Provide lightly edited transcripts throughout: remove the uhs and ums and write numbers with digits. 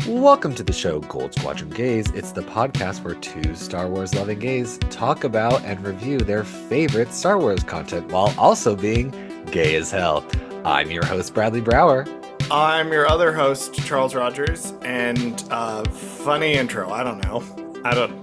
Welcome to the show Gold Squadron Gays. It's the podcast where two Star Wars loving gays talk about and review their favorite Star Wars content while also being gay as hell. I'm your host, Bradley Brower. I'm your other host, Charles Rogers, and funny intro, I don't know.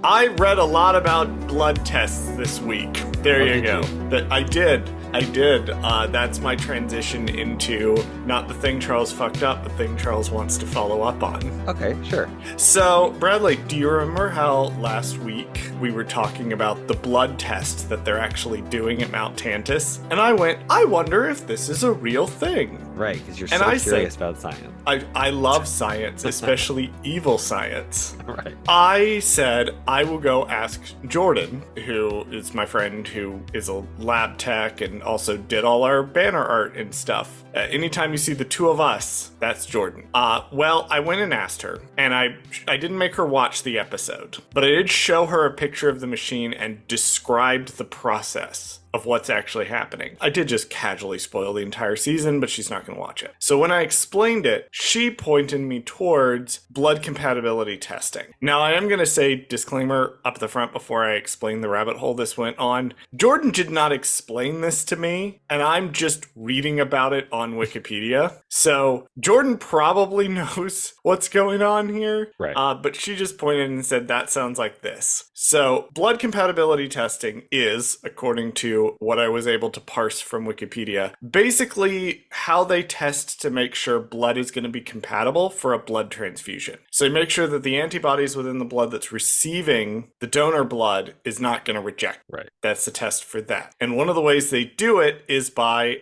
I read a lot about blood tests this week. There you go. I did. That's my transition into not the thing Charles fucked up, the thing Charles wants to follow up on. Okay, sure. So, Bradley, do you remember how last week we were talking about the blood test that they're actually doing at Mount Tantus? And I went, I wonder if this is a real thing. Right, because you're so curious about science. I love science, especially evil science. Right. I said I will go ask Jordan, who is my friend who is a lab tech and also did all our banner art and stuff. Anytime you see the two of us, that's Jordan. Well, I went and asked her, and I didn't make her watch the episode, but I did show her a picture of the machine and described the process of what's actually happening. I did just casually spoil the entire season, but she's not going to watch it. So when I explained it, she pointed me towards blood compatibility testing. Now, I am going to say, disclaimer up the front before I explain the rabbit hole this went on, Jordan did not explain this to me, and I'm just reading about it on Wikipedia. So Jordan probably knows what's going on here, right? But she just pointed and said, that sounds like this. So blood compatibility testing is, according to what I was able to parse from Wikipedia, basically how they test to make sure blood is going to be compatible for a blood transfusion. So they make sure that the antibodies within the blood that's receiving the donor blood is not going to reject. Right. That's the test for that. And one of the ways they do it is by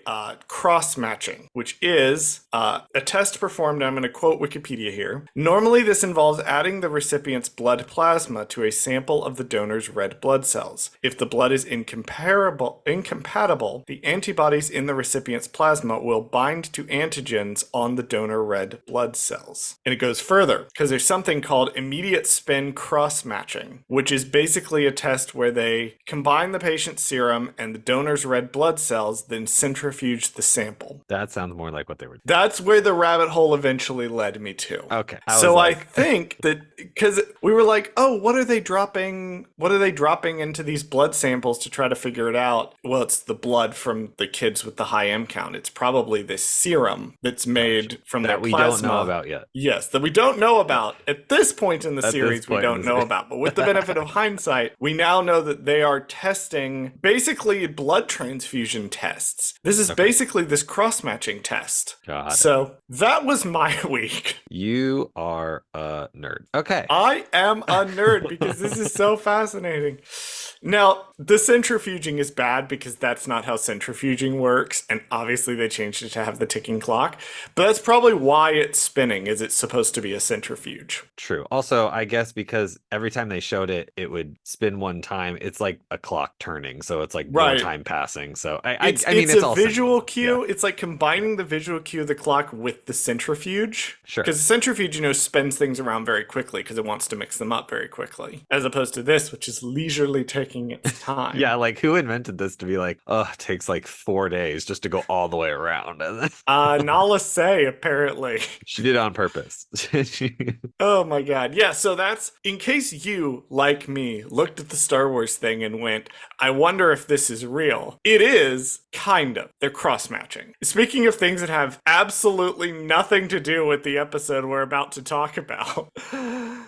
cross-matching, which is a test performed, I'm going to quote Wikipedia here. Normally, this involves adding the recipient's blood plasma to a sample of the donor's red blood cells. If the blood is incompatible, the antibodies in the recipient's plasma will bind to antigens on the donor red blood cells. And it goes further, because there's something called immediate spin cross-matching, which is basically a test where they combine the patient's serum and the donor's red blood cells, then centrifuge the sample. That sounds more like what they were doing. That's where the rabbit hole eventually led me to. Okay. So I think that, because we were like, oh, what are they dropping into these blood samples to try to figure it out? Well, it's the blood from the kids with the high M count. It's probably this serum that's made from their plasma. That we don't know about yet. Yes, that we don't know about. At this point in the series, we don't know about. But with the benefit of hindsight, we now know that they are testing basically blood transfusion tests. This is basically this cross-matching test. So that was my week. You are a nerd. Okay. I am a nerd because this is so fascinating. Now, the centrifuging is bad because that's not how centrifuging works, and obviously they changed it to have the ticking clock, but that's probably why it's spinning, is it's supposed to be a centrifuge. True. Also, I guess because every time they showed it, it would spin one time. It's like a clock turning, so it's like more time passing. So I mean, it's a visual cue. Yeah. It's like combining the visual cue of the clock with the centrifuge. Sure. Because the centrifuge, spins things around very quickly because it wants to mix them up very quickly, as opposed to this, which is leisurely taking its time. Yeah, like who invented this to be like, oh, it takes like 4 days just to go all the way around? Nala Say, apparently. She did it on purpose. Oh my god. Yeah, so that's, in case you, like me, looked at the Star Wars thing and went, I wonder if this is real. It is, kind of. They're cross-matching. Speaking of things that have absolutely nothing to do with the episode we're about to talk about,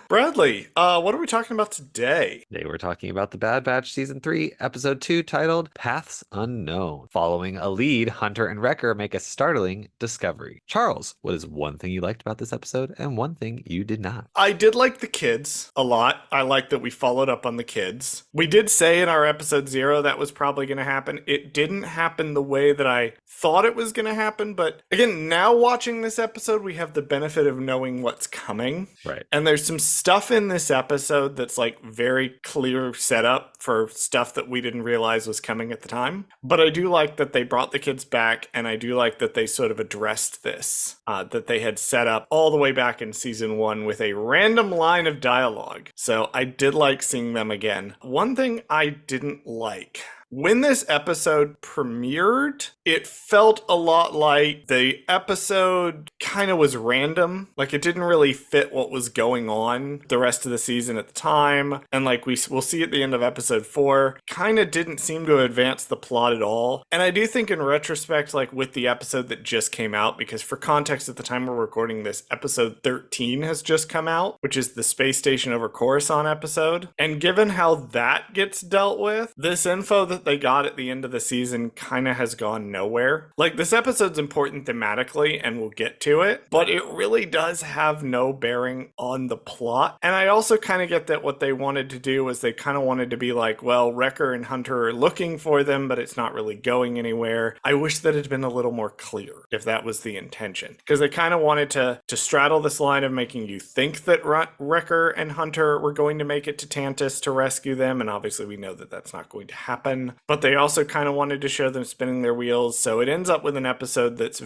Bradley, what are we talking about today? Today we're talking about The Bad Batch Season 3, Episode 2, titled Paths Unknown. Following a lead, Hunter and Wrecker make a startling discovery. Charles, what is one thing you liked about this episode and one thing you did not? I did like the kids a lot. I like that we followed up on the kids. We did say in our episode 0 that was probably going to happen. It didn't happen the way that I thought it was going to happen, but again, now watching this episode, we have the benefit of knowing what's coming. Right. And there's some stuff in this episode that's like very clear setup for stuff that we didn't realize was coming at the time. But I do like that they brought the kids back, and I do like that they sort of addressed this, that they had set up all the way back in season 1 with a random line of dialogue. So I did like seeing them again. One thing I didn't like, when this episode premiered, it felt a lot like the episode kind of was random. Like, it didn't really fit what was going on the rest of the season at the time. And like we'll see at the end of episode 4, kind of didn't seem to advance the plot at all. And I do think in retrospect, like with the episode that just came out, because for context at the time we're recording this, episode 13 has just come out, which is the space station over Coruscant episode. And given how that gets dealt with, this info that they got at the end of the season kind of has gone nowhere. Like, this episode's important thematically, and we'll get to it, but it really does have no bearing on the plot. And I also kind of get that what they wanted to do was they kind of wanted to be like, well, Wrecker and Hunter are looking for them, but it's not really going anywhere. I wish that had been a little more clear if that was the intention, because they kind of wanted to straddle this line of making you think that Wrecker and Hunter were going to make it to Tantus to rescue them, and obviously we know that that's not going to happen, but they also kind of wanted to show them spinning their wheels. So it ends up with an episode that's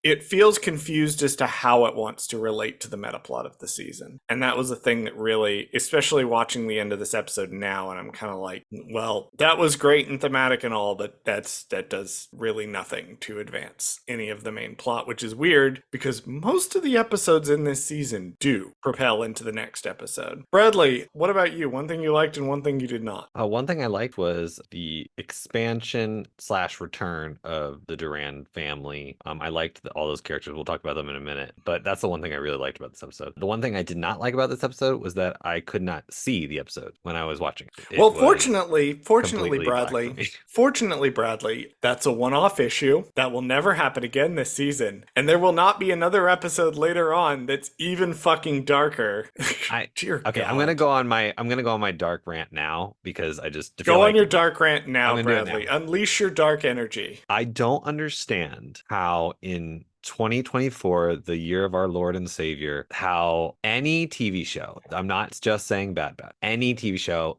it feels confused as to how it wants to relate to the meta plot of the season. And that was the thing that really, especially watching the end of this episode now, and I'm kind of like, well, that was great and thematic and all, but that does really nothing to advance any of the main plot, which is weird because most of the episodes in this season do propel into the next episode. Bradley, what about you? One thing you liked and one thing you did not. One thing I liked was the expansion / return of the Duran family. I liked all those characters. We'll talk about them in a minute, but that's the one thing I really liked about this episode. The one thing I did not like about this episode was that I could not see the episode when I was watching it. Well, fortunately, Bradley, that's a one-off issue that will never happen again this season, and there will not be another episode later on that's even fucking darker. Dear okay, God. I'm gonna go on my dark rant now because I just go on your dark rant now, Bradley. Unleash your dark energy. I don't understand how in 2024, the year of our Lord and Savior, how any TV show, I'm not just saying bad, any TV show,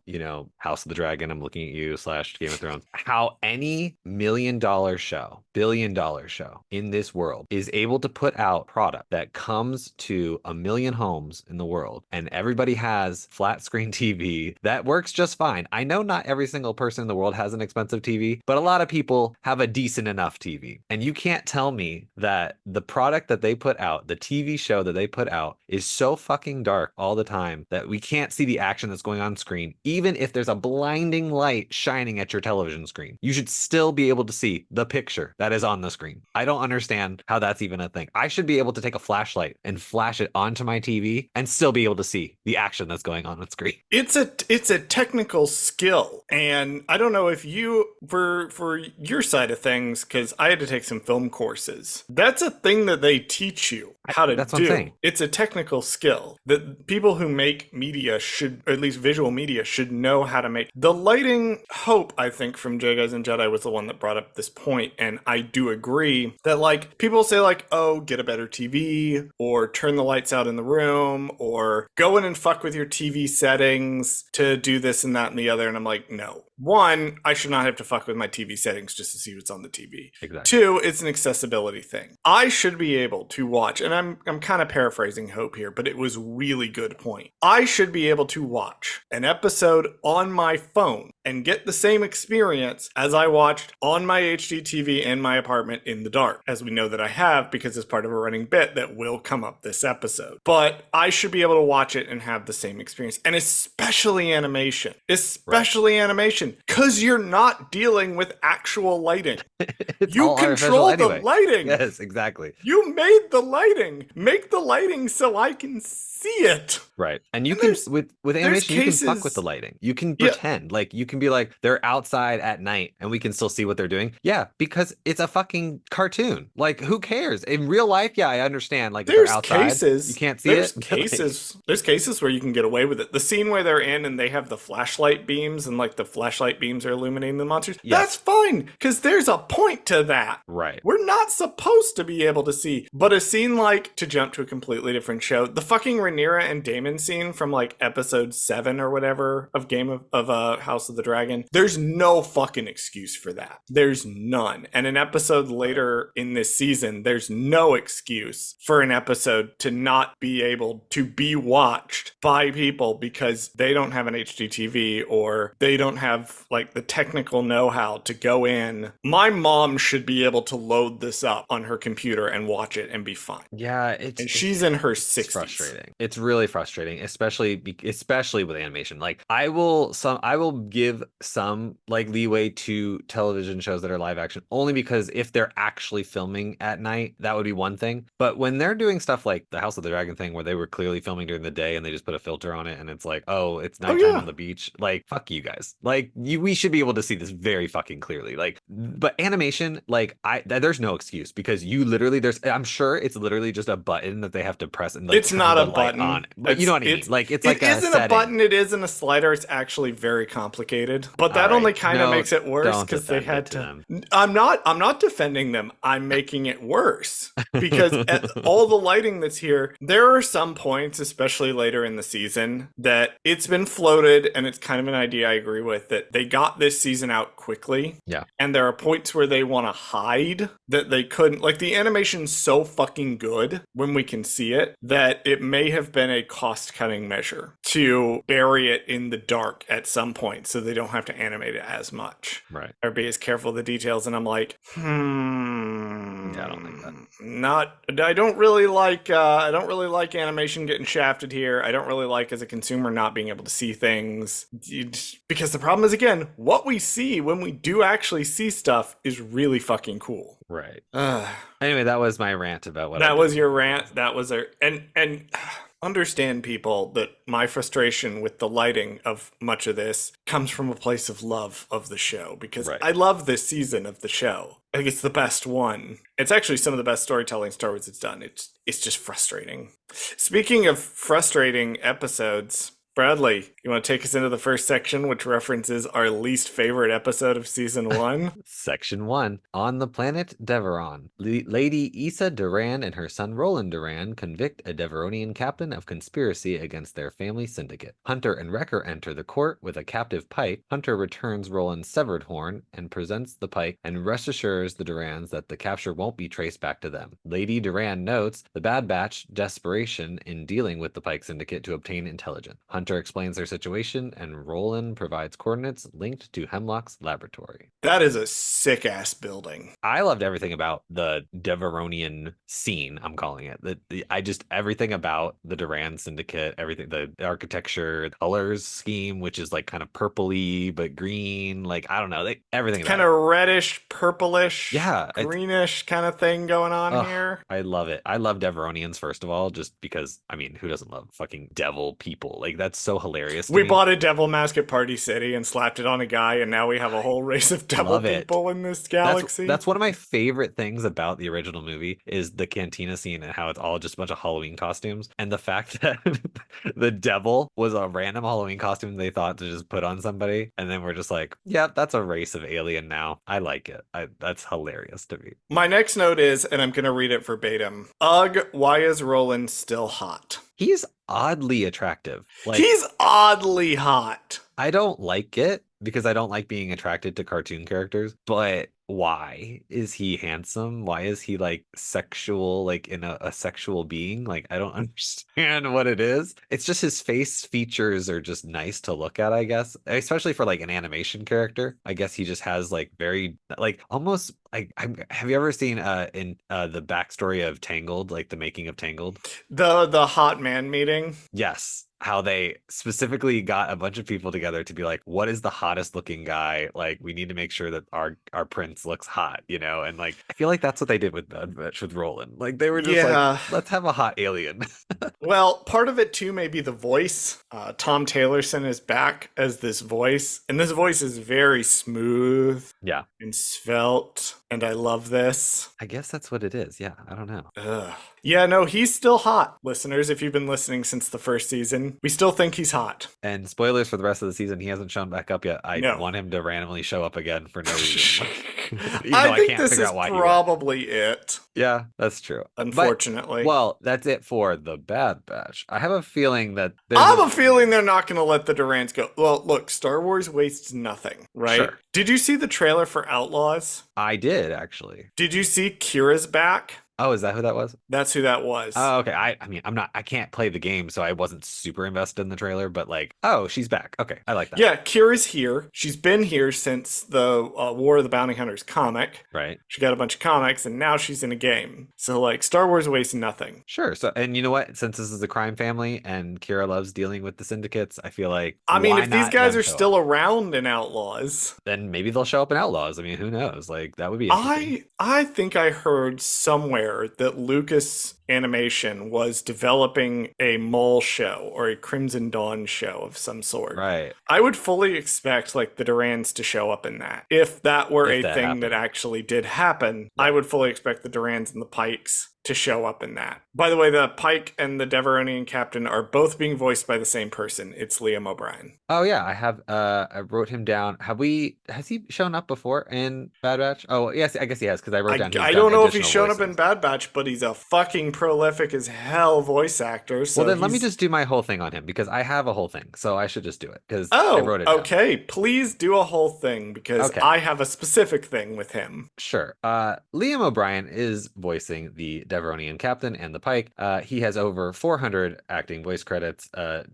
House of the Dragon, I'm looking at you / Game of Thrones, how any $1 million show, $1 billion show in this world is able to put out product that comes to 1 million homes in the world, and everybody has flat screen TV that works just fine. I know not every single person in the world has an expensive TV, but a lot of people have a decent enough TV. And you can't tell me that the product that they put out, the TV show that they put out, is so fucking dark all the time that we can't see the action that's going on screen. Even if there's a blinding light shining at your television screen, you should still be able to see the picture that is on the screen. I don't understand how that's even a thing. I should be able to take a flashlight and flash it onto my TV and still be able to see the action that's going on screen. It's a technical skill, and I don't know if you, for your side of things, because I had to take some film courses. That's a thing that they teach you how to That's do. what I'm saying. It's a technical skill that people who make media should, or at least visual media, should know how to make. The lighting, Hope, I think, from J Guys and Jedi was the one that brought up this point, and I do agree that, like, people say, like, oh, get a better TV, or turn the lights out in the room, or go in and fuck with your TV settings to do this and that and the other, and I'm like, no. One, I should not have to fuck with my TV settings just to see what's on the TV. Exactly. Two, it's an accessibility thing. I should be able to watch, and I'm kind of paraphrasing Hope here, but it was really good point. I should be able to watch an episode on my phone and get the same experience as I watched on my HD TV in my apartment in the dark, as we know that I have because it's part of a running bit that will come up this episode. But I should be able to watch it and have the same experience, and especially animation. Animation, because you're not dealing with actual lighting. You control the lighting. Yes, exactly. You made the lighting. Make the lighting so I can see it. Right. And you can, with animation, you can fuck with the lighting. You can pretend. Like, you can be like, they're outside at night and we can still see what they're doing. Yeah, because it's a fucking cartoon. Like, who cares? In real life, yeah, I understand. Like, there's they're outside, cases. You can't see it. There's cases where you can get away with it. The scene where they're in and they have the flashlight beams and, like, the flashlight beams are illuminating the monsters. Yes. That's fine, because there's a point to that. Right. We're not supposed to be able to see. But a scene like, to jump to a completely different show, the fucking Rhaenyra and Daemon scene from, like, episode 7 or whatever of House of the Dragon, there's no fucking excuse for that. There's none. And an episode later in this season, there's no excuse for an episode to not be able to be watched by people because they don't have an HD TV or they don't have have like the technical know-how to go in. My mom should be able to load this up on her computer and watch it and be fine. Yeah, And she's in her it's 60s. frustrating. It's really frustrating, especially with animation. Like I will give some like leeway to television shows that are live action only because if they're actually filming at night, that would be one thing. But when they're doing stuff like the House of the Dragon thing where they were clearly filming during the day and they just put a filter on it and it's like, "Oh, it's Oh nighttime yeah. on the beach." Like, fuck you guys. Like, we should be able to see this very fucking clearly. Like, but animation, like there's no excuse because you literally I'm sure it's literally just a button that they have to press and like It's turn not a the light on. button. But you know what I mean? Like it's It like a isn't a setting. button, it isn't a slider. It's actually very complicated. But All that right. only kind of No, makes it worse don't because they defend it had to to. them. I'm not defending them. I'm making it worse. Because at all the lighting that's here, there are some points, especially later in the season, that it's been floated, and it's kind of an idea I agree with, that they got this season out quickly. Yeah. And there are points where they want to hide that they couldn't. Like, the animation's so fucking good when we can see it that it may have been a cost cutting measure to bury it in the dark at some point so they don't have to animate it as much. Right. Or be as careful of the details. And I'm like, Yeah, I don't like that. I don't really like animation getting shafted here. I don't really like as a consumer not being able to see things. Because the problem is, again, what we see when we do actually see stuff is really fucking cool. Right. Ugh. Anyway, that was my rant about what That was your rant. That was a and understand, people, that my frustration with the lighting of much of this comes from a place of love of the show, because Right. I love this season of the show. I think it's the best one. It's actually some of the best storytelling Star Wars has done. It's just frustrating. Speaking of frustrating episodes, Bradley, you want to take us into the first section, which references our least favorite episode of season 1? Section 1. On the planet Deveron, Lady Issa Duran and her son Roland Duran convict a Deveronian captain of conspiracy against their family syndicate. Hunter and Wrecker enter the court with a captive pike. Hunter returns Roland's severed horn and presents the pike and reassures the Durans that the capture won't be traced back to them. Lady Duran notes the Bad Batch desperation in dealing with the Pike Syndicate to obtain intelligence. Hunter explains their situation, and Roland provides coordinates linked to Hemlock's laboratory. That is a sick-ass building. I loved everything about the Deveronian scene, I'm calling it. Everything about the Duran Syndicate, everything, the architecture, colors scheme, which is like kind of purpley but green, like I don't know, everything Kind about of reddish, purplish, Yeah, greenish kind of thing going on here. I love it. I love Deveronians, first of all, just because, I mean, who doesn't love fucking devil people? Like, that's so hilarious to We me. bought a devil mask at Party City and slapped it on a guy, and now we have a whole race of devil Love it. people in this galaxy. That's one of my favorite things about the original movie is the cantina scene and how it's all just a bunch of Halloween costumes. And the fact that the devil was a random Halloween costume they thought to just put on somebody. And then we're just like, yeah, that's a race of alien now. I like it. That's hilarious to me. My next note is, and I'm going to read it verbatim. Ugh, why is Roland still hot? He's oddly attractive. Like, He's oddly hot. I don't like it because I don't like being attracted to cartoon characters, but why is he handsome? Why is he like sexual, like in a sexual being? Like, I don't understand what it is. It's just his face features are just nice to look at, I guess, especially for like an animation character. I guess he just has like very, like almost like, have you ever seen in the backstory of Tangled, like the making of Tangled? The hot man meeting. Yes. How they specifically got a bunch of people together to be like, what is the hottest looking guy? Like, we need to make sure that our prince looks hot, you know? And like, I feel like that's what they did with Bad Batch with Roland. Like, they were just like, let's have a hot alien. Well, part of it too may be the voice. Tom Taylorson is back as this voice, and this voice is very smooth. Yeah. And svelte, and I love this. I guess that's what it is. Yeah, I don't know. Ugh. Yeah, no, he's still hot. Listeners, if you've been listening since the first season, we still think he's hot. And spoilers for the rest of the season, he hasn't shown back up yet. I want him to randomly show up again for no reason. I think this is probably it. Yeah, that's true. Unfortunately. Well, that's it for the Bad Batch. I have a feeling that I have a feeling they're not going to let the Durans go. Well, look, Star Wars wastes nothing, right? Sure. Did you see the trailer for Outlaws? I did, actually. Did you see Kira's back? Oh, is that who that was? That's who that was. Oh, okay. I mean, I can't play the game, so I wasn't super invested in the trailer, but like, oh, she's back. Okay, I like that. Yeah, Kira's here. She's been here since the War of the Bounty Hunters comic. Right. She got a bunch of comics, and now she's in a game. So, like, Star Wars wastes nothing. Sure. So, and you know what? Since this is a crime family and Kira loves dealing with the syndicates, I feel like I mean, why if these not guys them are show up? still around in Outlaws, Then maybe they'll show up in Outlaws. I mean, who knows? Like that would be interesting. I think I heard somewhere that Lucas Animation was developing a mole show or a Crimson Dawn show of some sort. Right. I would fully expect like the Durans to show up in that. If that were If a that thing that happened. actually did happen, I Right. would fully expect the Durans and the Pikes to show up in that. By the way, the Pike and the Deveronian captain are both being voiced by the same person. It's Liam O'Brien. Oh yeah, I wrote him down. Has he shown up before in Bad Batch? Oh yes, I guess he has because I wrote down he's I done don't know if he's additional shown up in voices. Bad Batch, but he's a fucking prolific as hell voice actor. Well So then let me he's. just do my whole thing on him because I have a whole thing. So I should just do it because I Oh, wrote it down. okay. Please do a whole thing because Okay. I have a specific thing with him. Sure. Liam O'Brien is voicing the Deveronian captain and the Pike. He has over 400 acting voice credits.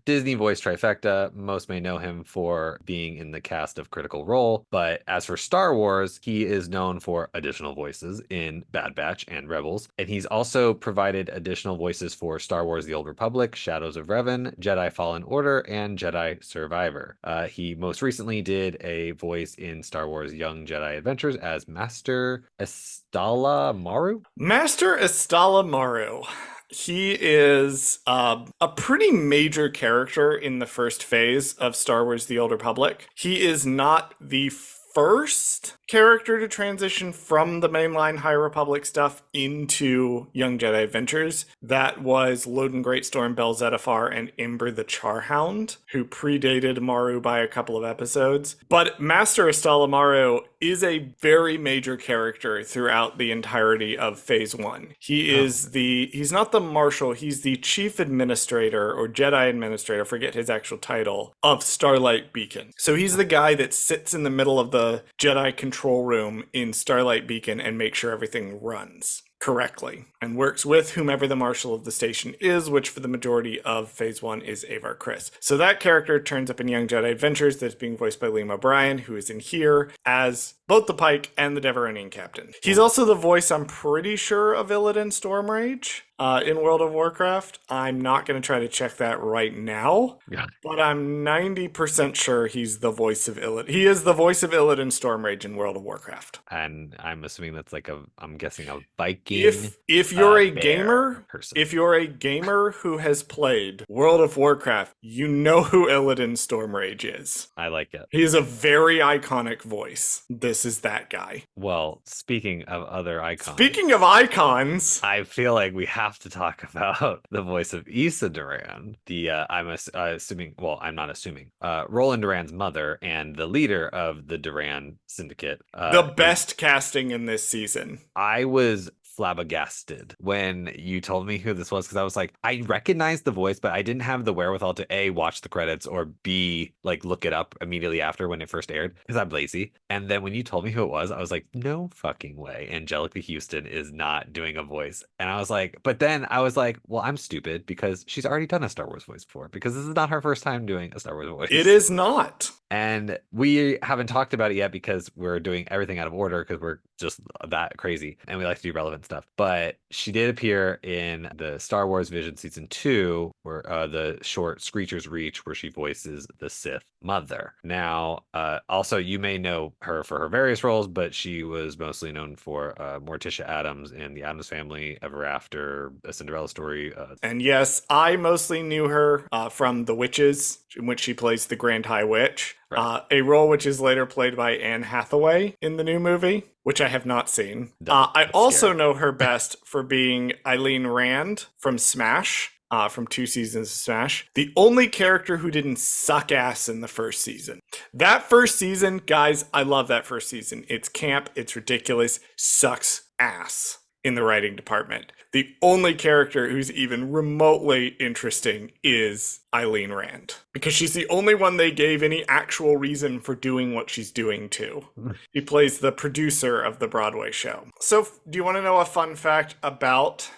Disney voice trifecta. Most may know him for being in the cast of Critical Role, but as for Star Wars, he is known for additional voices in Bad Batch and Rebels, and he's also provided additional voices for Star Wars: The Old Republic, Shadows of Revan, Jedi Fallen Order, and Jedi Survivor. He most recently did a voice in Star Wars: Young Jedi Adventures as Master Estala Maru. Master Estala Maru. He is a pretty major character in the first phase of Star Wars The Old Republic. He is not the first character to transition from the mainline High Republic stuff into Young Jedi Adventures. That was Loden Greatstorm, Bel Zettifar, and Imber the Charhound, who predated Maru by a couple of episodes. But Master Estala Maru is a very major character throughout the entirety of Phase 1. He's not the Marshal, he's the Chief Administrator or Jedi Administrator, forget his actual title, of Starlight Beacon. So he's the guy that sits in the middle of the Jedi control room in Starlight Beacon and makes sure everything runs correctly and works with whomever the marshal of the station is, which for the majority of Phase 1 is Avar Kriss. So that character turns up in Young Jedi Adventures that's being voiced by Liam O'Brien, who is in here as both the Pike and the Deveronian captain. He's also the voice, I'm pretty sure, of Illidan Stormrage in World of Warcraft. I'm not going to try to check that right now, Yeah. but I'm 90% sure he's the voice of Illidan. He is the voice of Illidan Stormrage in World of Warcraft. And I'm assuming that's like I'm guessing a Viking. If you're a bear gamer, person. if you're a gamer who has played World of Warcraft, you know who Illidan Stormrage is. I like it. He is a very iconic voice. This is that guy. Well, speaking of other icons, Speaking of icons, I feel like we have to talk about the voice of Issa Duran, the assuming, well, I'm not assuming, Roland Duran's mother and the leader of the Duran Syndicate. the best casting in this season. I was flabbergasted when you told me who this was because I was like, I recognized the voice, but I didn't have the wherewithal to A, watch the credits or B, like look it up immediately after when it first aired because I'm lazy. And then when you told me who it was, I was like, no fucking way. Angelica Houston is not doing a voice. And I was like, but then I was like, well, I'm stupid because she's already done a Star Wars voice before because this is not her first time doing a Star Wars voice. It is not. And we haven't talked about it yet because we're doing everything out of order because we're just that crazy and we like to do relevant stuff. But she did appear in the Star Wars Vision Season 2, where the short Screecher's Reach, where she voices the Sith Mother. Now, also, you may know her for her various roles, but she was mostly known for Morticia Addams in The Addams Family, Ever After, A Cinderella Story. And yes, I mostly knew her from The Witches, in which she plays the Grand High Witch. Right. A role which is later played by Anne Hathaway in the new movie, which I have not seen. I also scary. know her best for being Eileen Rand from Smash, from 2 seasons of Smash. The only character who didn't suck ass in the first season. That first season, guys, I love that first season. It's camp, it's ridiculous, sucks ass. in the writing department. The only character who's even remotely interesting is Eileen Rand, because she's the only one they gave any actual reason for doing what she's doing to. He plays the producer of the Broadway show. So, do you want to know a fun fact about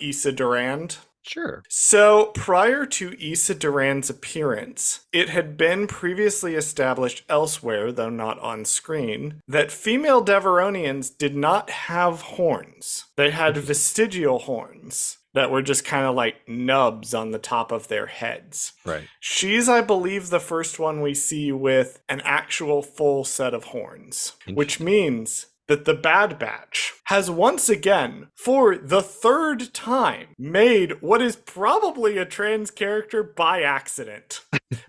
Issa Durand? Sure. So, prior to Issa Durand's appearance, it had been previously established elsewhere, though not on screen, that female Deveronians did not have horns. They had vestigial horns that were just kind of like nubs on the top of their heads. Right. She's, I believe, the first one we see with an actual full set of horns, which means that the Bad Batch has once again, for the third time, made what is probably a trans character by accident.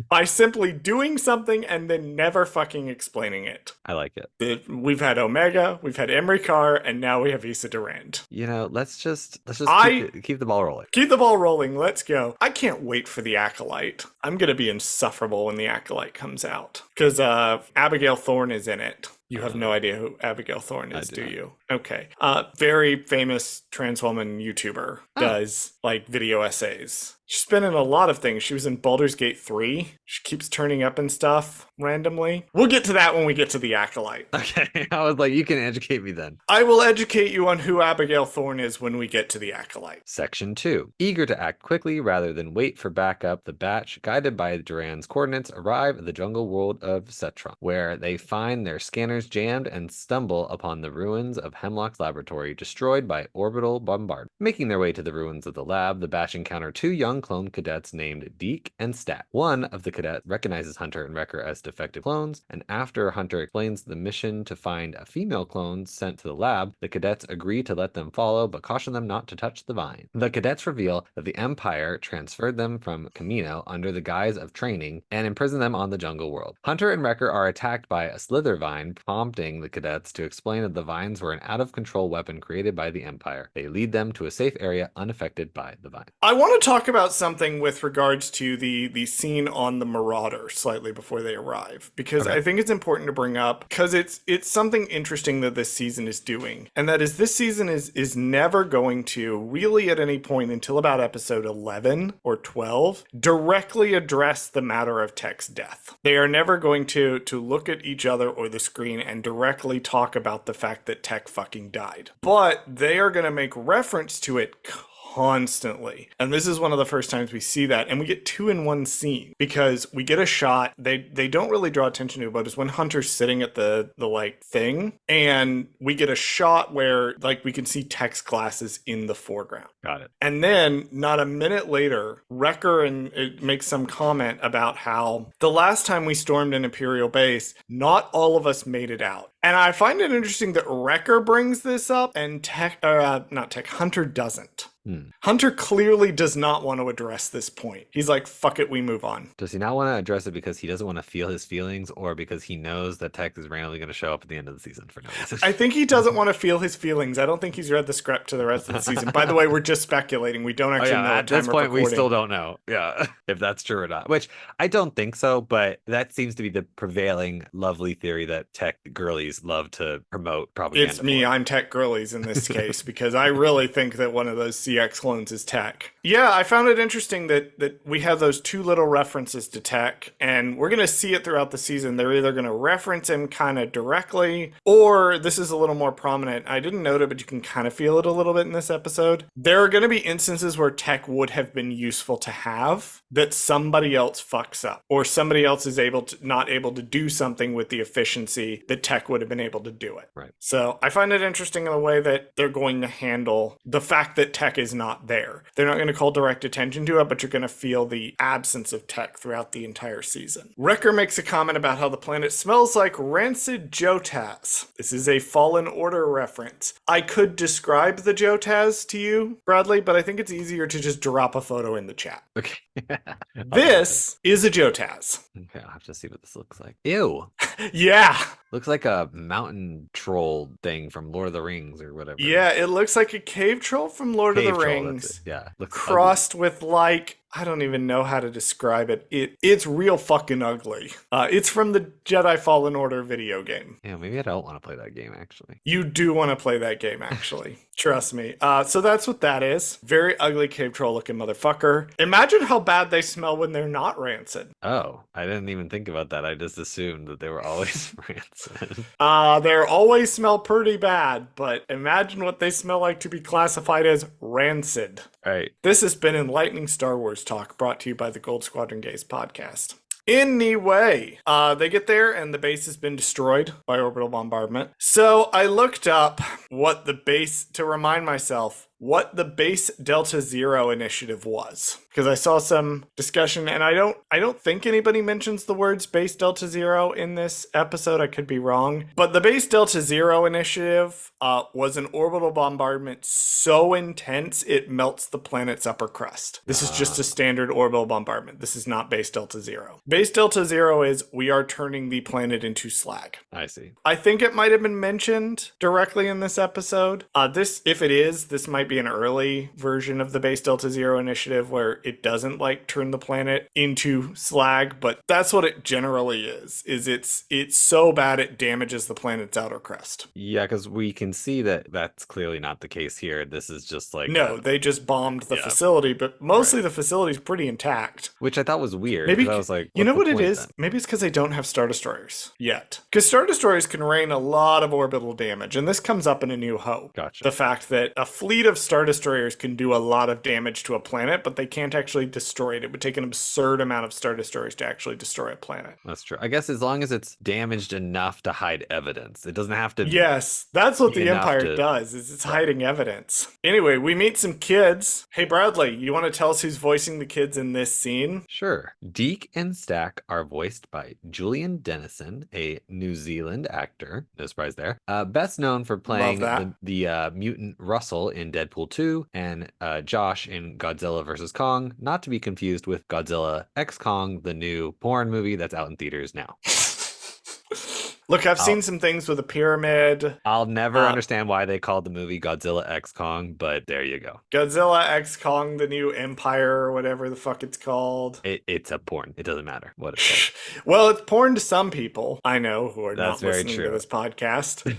By simply doing something and then never fucking explaining it. I like it. We've had Omega, we've had Emery Carr, and now we have Issa Durand. You know, let's just keep the ball rolling. Keep the ball rolling. Let's go. I can't wait for the Acolyte. I'm gonna be insufferable when the Acolyte comes out because Abigail Thorne is in it. You have no idea who Abigail Thorne is, do you? Okay. Very famous trans woman YouTuber. Does like video essays. She's been in a lot of things. She was in Baldur's Gate 3. She keeps turning up and stuff randomly. We'll get to that when we get to the Acolyte. Okay. I was like, you can educate me then. I will educate you on who Abigail Thorne is when we get to the Acolyte. Section 2. Eager to act quickly rather than wait for backup, the batch, guided by Duran's coordinates, arrive at the jungle world of Cetron, where they find their scanners jammed and stumble upon the ruins of Hemlock's laboratory, destroyed by orbital bombardment. Making their way to the ruins of the lab, the batch encounter two young clone cadets named Deke and Stat. One of the cadets recognizes Hunter and Wrecker as defective clones, and after Hunter explains the mission to find a female clone sent to the lab, the cadets agree to let them follow, but caution them not to touch the vine. The cadets reveal that the Empire transferred them from Camino under the guise of training and imprisoned them on the jungle world. Hunter and Wrecker are attacked by a slither vine, prompting the cadets to explain that the vines were an out-of-control weapon created by the Empire. They lead them to a safe area unaffected by the vine. I want to talk about something with regards to the scene on the Marauder slightly before they arrive, because I think it's important to bring up, because it's something interesting that this season is doing, and that is this season is never going to really at any point until about episode 11 or 12 directly address the matter of Tech's death. They are never going to look at each other or the screen and directly talk about the fact that Tech fucking died, but they are going to make reference to it constantly. And this is one of the first times we see that, and we get two in one scene, because we get a shot they don't really draw attention to, but it's when Hunter's sitting at the like thing, and we get a shot where like we can see Tech's glasses in the foreground. Got it. And then not a minute later, Wrecker and it makes some comment about how the last time we stormed an Imperial base, not all of us made it out. And I find it interesting that Wrecker brings this up and Hunter doesn't. Hunter clearly does not want to address this point. He's like, fuck it, we move on. Does he not want to address it because he doesn't want to feel his feelings, or because he knows that Tech is randomly going to show up at the end of the season for no reason? I think he doesn't want to feel his feelings. I don't think he's read the script to the rest of the season. By the way, we're just speculating. We don't actually know. At this point, we still don't know. Yeah, if that's true or not. Which I don't think so, but that seems to be the prevailing lovely theory that Tech girlies love to promote propaganda. It's me. I'm Tech girlies in this case, because I really think that one of those CX clones is Tech. Yeah, I found it interesting that we have those two little references to Tech, and we're going to see it throughout the season. They're either going to reference him kind of directly, or this is a little more prominent. I didn't note it, but you can kind of feel it a little bit in this episode. There are going to be instances where Tech would have been useful to have that somebody else fucks up, or somebody else is not able to do something with the efficiency that Tech would have been able to do it. Right. So I find it interesting in the way that they're going to handle the fact that Tech is not there. They're not going to call direct attention to it, but you're going to feel the absence of Tech throughout the entire season. Wrecker makes a comment about how the planet smells like rancid Jotaz. This is a Fallen Order reference. I could describe the Jotaz to you, Bradley, but I think it's easier to just drop a photo in the chat. Okay. This is a Jotaz. Okay, I'll have to see what this looks like. Ew. Yeah. Looks like a mountain troll thing from Lord of the Rings or whatever. Yeah, it looks like a cave troll from Lord of the Rings. Yeah. Crossed with like I don't even know how to describe it. It's real fucking ugly. It's from the Jedi Fallen Order video game. Yeah, maybe I don't want to play that game actually. You do want to play that game, actually. Trust me. So that's what that is. Very ugly cave troll looking motherfucker. Imagine how bad they smell when they're not rancid. Oh, I didn't even think about that. I just assumed that they were always rancid. They always smell pretty bad, but imagine what they smell like to be classified as rancid. Right. This has been Enlightening Star Wars Talk, brought to you by the Gold Squadron Gaze podcast. Anyway, they get there and the base has been destroyed by orbital bombardment. So I looked up what the base, to remind myself, what the base Delta Zero initiative was, because I saw some discussion, and I don't think anybody mentions the words base Delta Zero in this episode. I could be wrong, but the base Delta Zero initiative was an orbital bombardment so intense it melts the planet's upper crust. This is just a standard orbital bombardment. This is not base Delta Zero. Base Delta Zero is we are turning the planet into slag. I see. I think it might have been mentioned directly in this episode. If it is, this might be an early version of the base Delta Zero initiative where it doesn't like turn the planet into slag, but that's what it generally is it's so bad it damages the planet's outer crust. Yeah, because we can see that that's clearly not the case here. This is just like no, they just bombed the facility, but mostly the facility's pretty intact. Which I thought was weird. Maybe I was like, you know what's what the it point is? then? Maybe it's because they don't have Star Destroyers yet. Because Star Destroyers can rain a lot of orbital damage, and this comes up in A New Hope. Gotcha. The fact that a fleet of Star Destroyers can do a lot of damage to a planet, but they can't actually destroy it. It would take an absurd amount of Star Destroyers to actually destroy a planet. That's true. I guess as long as it's damaged enough to hide evidence. It doesn't have to. Yes, that's what the enough Empire to- does, is it's hiding evidence. Anyway, we meet some kids. Hey, Bradley, you want to tell us who's voicing the kids in this scene? Sure. Deke and Stack are voiced by Julian Dennison, a New Zealand actor. No surprise there. Best known for playing the mutant Russell in Deadpool 2 and Josh in Godzilla vs. Kong, not to be confused with Godzilla X Kong, the new porn movie that's out in theaters now. Look, I've seen some things with a pyramid. I'll never understand why they called the movie Godzilla X Kong, but there you go. Godzilla X Kong, the new Empire, or whatever the fuck it's called. It's a porn. It doesn't matter what it's called. Well, it's porn to some people I know who are That's not very listening true. to this podcast.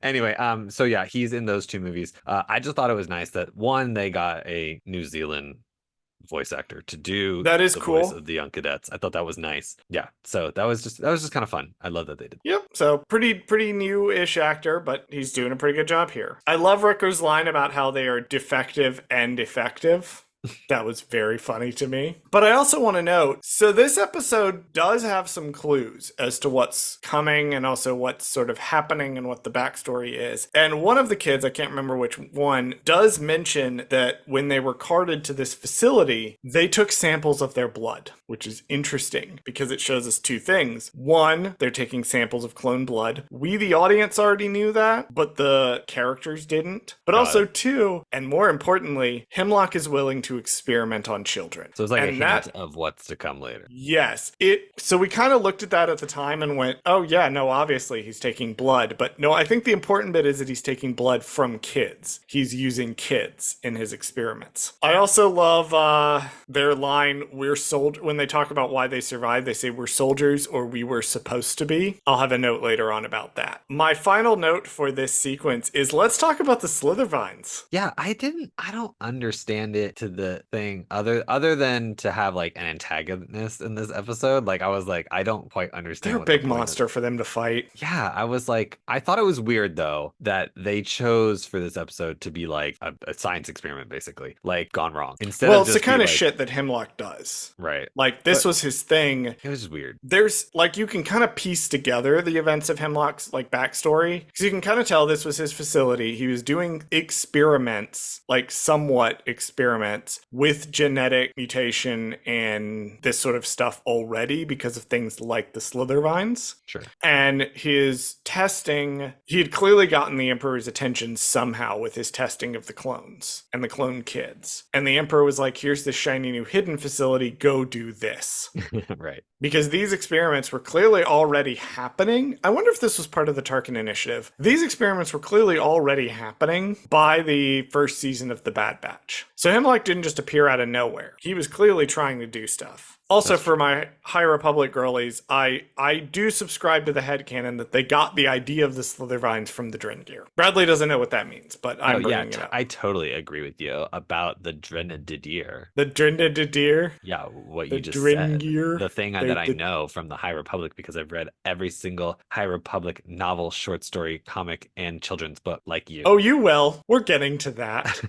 Anyway, so yeah, he's in those two movies. I just thought it was nice that one, they got a New Zealand voice actor to do that is the cool. voice of the young cadets. I thought that was nice. Yeah, so that was just kind of fun. I love that they did. Yep. So pretty new-ish actor, but he's doing a pretty good job here. I love Ricker's line about how they are defective and effective. That was very funny to me. But I also want to note, so this episode does have some clues as to what's coming and also what's sort of happening and what the backstory is. And one of the kids, I can't remember which one, does mention that when they were carted to this facility, they took samples of their blood, which is interesting because it shows us two things. One, they're taking samples of clone blood. We, the audience, already knew that, but the characters didn't. But also, two, and more importantly, Hemlock is willing to experiment on children. So it's like a hint of what's to come later. Yes. So we kind of looked at that at the time and went, oh yeah, no, obviously he's taking blood. But no, I think the important bit is that he's taking blood from kids. He's using kids in his experiments. I also love their line, when they talk about why they survived, they say we're soldiers or we were supposed to be. I'll have a note later on about that. My final note for this sequence is let's talk about the Slithervines. Yeah, I don't understand it to the thing other than to have like an antagonist in this episode. Like I was like, I don't quite understand. They're a big monster for them to fight. Yeah, I was like, I thought it was weird though that they chose for this episode to be like a science experiment, basically, like gone wrong. Instead of it's the kind of shit that Hemlock does. Right. Like this was his thing. It was just weird. There's like you can kind of piece together the events of Hemlock's like backstory because you can kind of tell this was his facility. He was doing experiments, like somewhat experiments with genetic mutation and this sort of stuff already because of things like the Slithervines. Sure. And his testing, he had clearly gotten the Emperor's attention somehow with his testing of the clones and the clone kids. And the Emperor was like, here's this shiny new hidden facility, go do this. Right. Because these experiments were clearly already happening. I wonder if this was part of the Tarkin Initiative. These experiments were clearly already happening by the first season of The Bad Batch. So Hemlock didn't just appear out of nowhere. He was clearly trying to do stuff. Also, for my High Republic girlies, I do subscribe to the headcanon that they got the idea of the Slithervines from the Drengir. Bradley doesn't know what that means, but I'm bringing it up. I totally agree with you about the Drenadidir. The Drengir, Yeah, what the you just said. Drengir. The thing that I know from the High Republic because I've read every single High Republic novel, short story, comic, and children's book like you. Oh, you will. We're getting to that.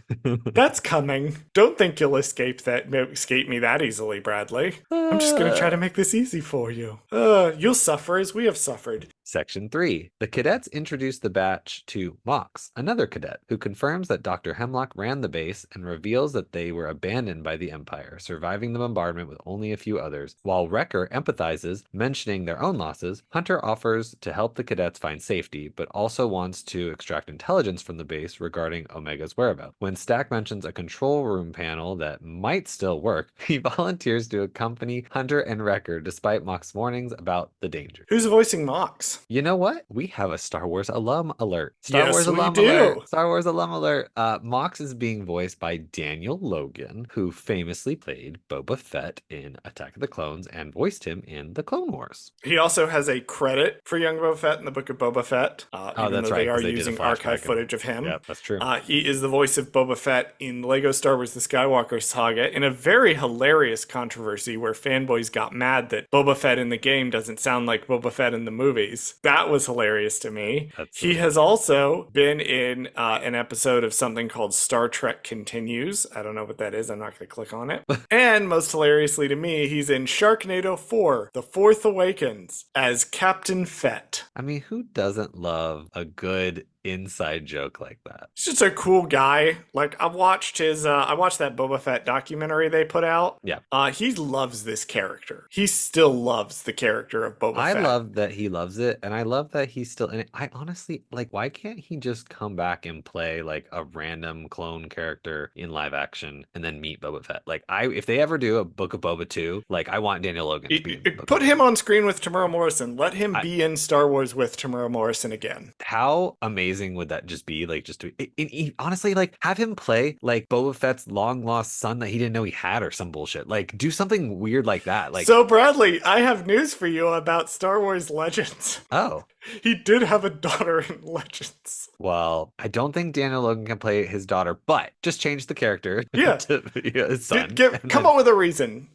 That's coming. Don't think you'll escape me that easily, Bradley. I'm just going to try to make this easy for you. You'll suffer as we have suffered. Section 3. The cadets introduce the batch to Mox, another cadet, who confirms that Dr. Hemlock ran the base and reveals that they were abandoned by the Empire, surviving the bombardment with only a few others. While Wrecker empathizes, mentioning their own losses, Hunter offers to help the cadets find safety, but also wants to extract intelligence from the base regarding Omega's whereabouts. When Stack mentions a control room panel that might still work, he volunteers to accompany Hunter and Wrecker despite Mox's warnings about the danger. Who's voicing Mox? You know what? We have a Star Wars alum alert. Star Wars alert. Star Wars alum alert. Mox is being voiced by Daniel Logan, who famously played Boba Fett in Attack of the Clones and voiced him in the Clone Wars. He also has a credit for young Boba Fett in the Book of Boba Fett. That's right. They are using archive footage of him. Yeah, that's true. He is the voice of Boba Fett in Lego Star Wars The Skywalker Saga in a very hilarious controversy where fanboys got mad that Boba Fett in the game doesn't sound like Boba Fett in the movies. That was hilarious to me. He has also been in an episode of something called Star Trek Continues. I don't know what that is. I'm not going to click on it. And most hilariously to me, he's in Sharknado 4, The Fourth Awakens, as Captain Fett. I mean, who doesn't love a good inside joke like that? He's just a cool guy. Like, I watched that Boba Fett documentary they put out. Yeah. He loves this character. He still loves the character of Boba Fett. I love that he loves it, and I love that he's still in it. I honestly, like, why can't he just come back and play, like, a random clone character in live action and then meet Boba Fett? Like, if they ever do a Book of Boba 2, like, I want Daniel Logan to be Put him on screen with Temuera Morrison. Let him be in Star Wars with Temuera Morrison again. How amazing would that just be? Like, just to honestly, like, have him play like Boba Fett's long lost son that he didn't know he had or some bullshit. Like, do something weird like that. Like, so Bradley, I have news for you about Star Wars Legends. Oh. He did have a daughter in Legends. Well, I don't think Daniel Logan can play his daughter, but just change the character to his son. Come up with a reason.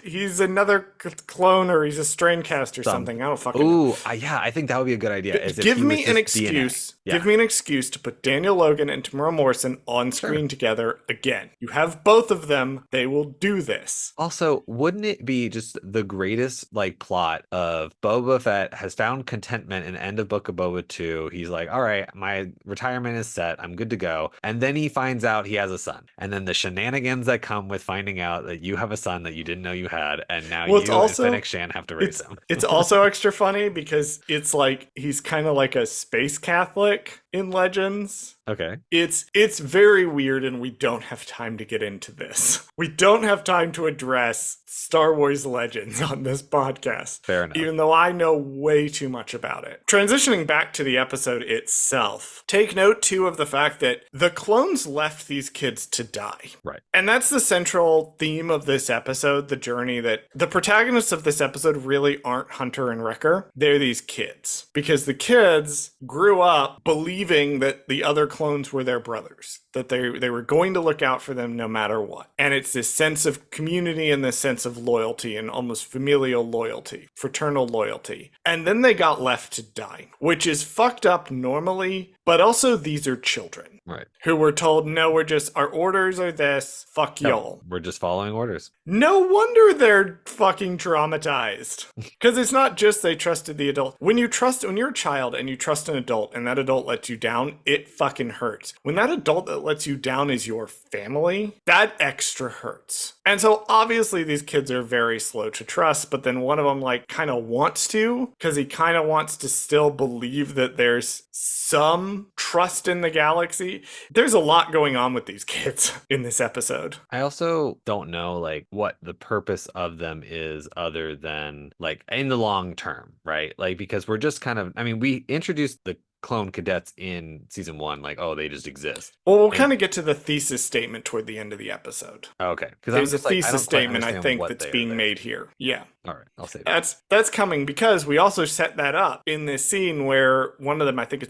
He's another clone or he's a strain cast or something. I don't fucking know. Yeah, I think that would be a good idea. Give me an excuse. Give me an excuse to put Daniel Logan and Temuera Morrison on screen together again. You have both of them. They will do this. Also, wouldn't it be just the greatest, like, plot of Boba Fett has found contentment in End of Book of Boba 2. He's like, all right, my retirement is set. I'm good to go. And then he finds out he has a son. And then the shenanigans that come with finding out that you have a son that you didn't know you had. And now you and Fennec Shan have to raise him. It's also extra funny because it's like he's kind of like a space Catholic in Legends. Okay. It's very weird, and we don't have time to get into this. We don't have time to address Star Wars Legends on this podcast. Fair enough. Even though I know way too much about it. Transitioning back to the episode itself, take note too of the fact that the clones left these kids to die. Right. And that's the central theme of this episode, the journey that the protagonists of this episode really aren't Hunter and Wrecker. They're these kids. Because the kids grew up believing that the other clones were their brothers, that they were going to look out for them no matter what. And it's this sense of community and this sense of loyalty and almost familial loyalty, fraternal loyalty. And then they got left to die, which is fucked up normally, but also these are children. Right. Who were told, no, our orders are this, fuck y'all. We're just following orders. No wonder they're fucking traumatized. Because it's not just they trusted the adult. When you're a child and you trust an adult and that adult lets you down, it fucking hurts. When that adult that lets you down is your family, that extra hurts. And so obviously these kids are very slow to trust, but then one of them like kind of wants to, because he kind of wants to still believe that there's some trust in the galaxy. There's a lot going on with these kids in this episode. I also don't know like what the purpose of them is other than like in the long term, right? Like, because we're just kind of, I mean, we introduced the clone cadets in season one, like, oh, they just exist. Well, we'll And kind of get to the thesis statement toward the end of the episode. okay, because I'm There's a just like, I thesis don't quite statement, I understand think, what that's they are being there made for. here. Yeah. All right, I'll save it. That's coming because we also set that up in this scene where one of them, I think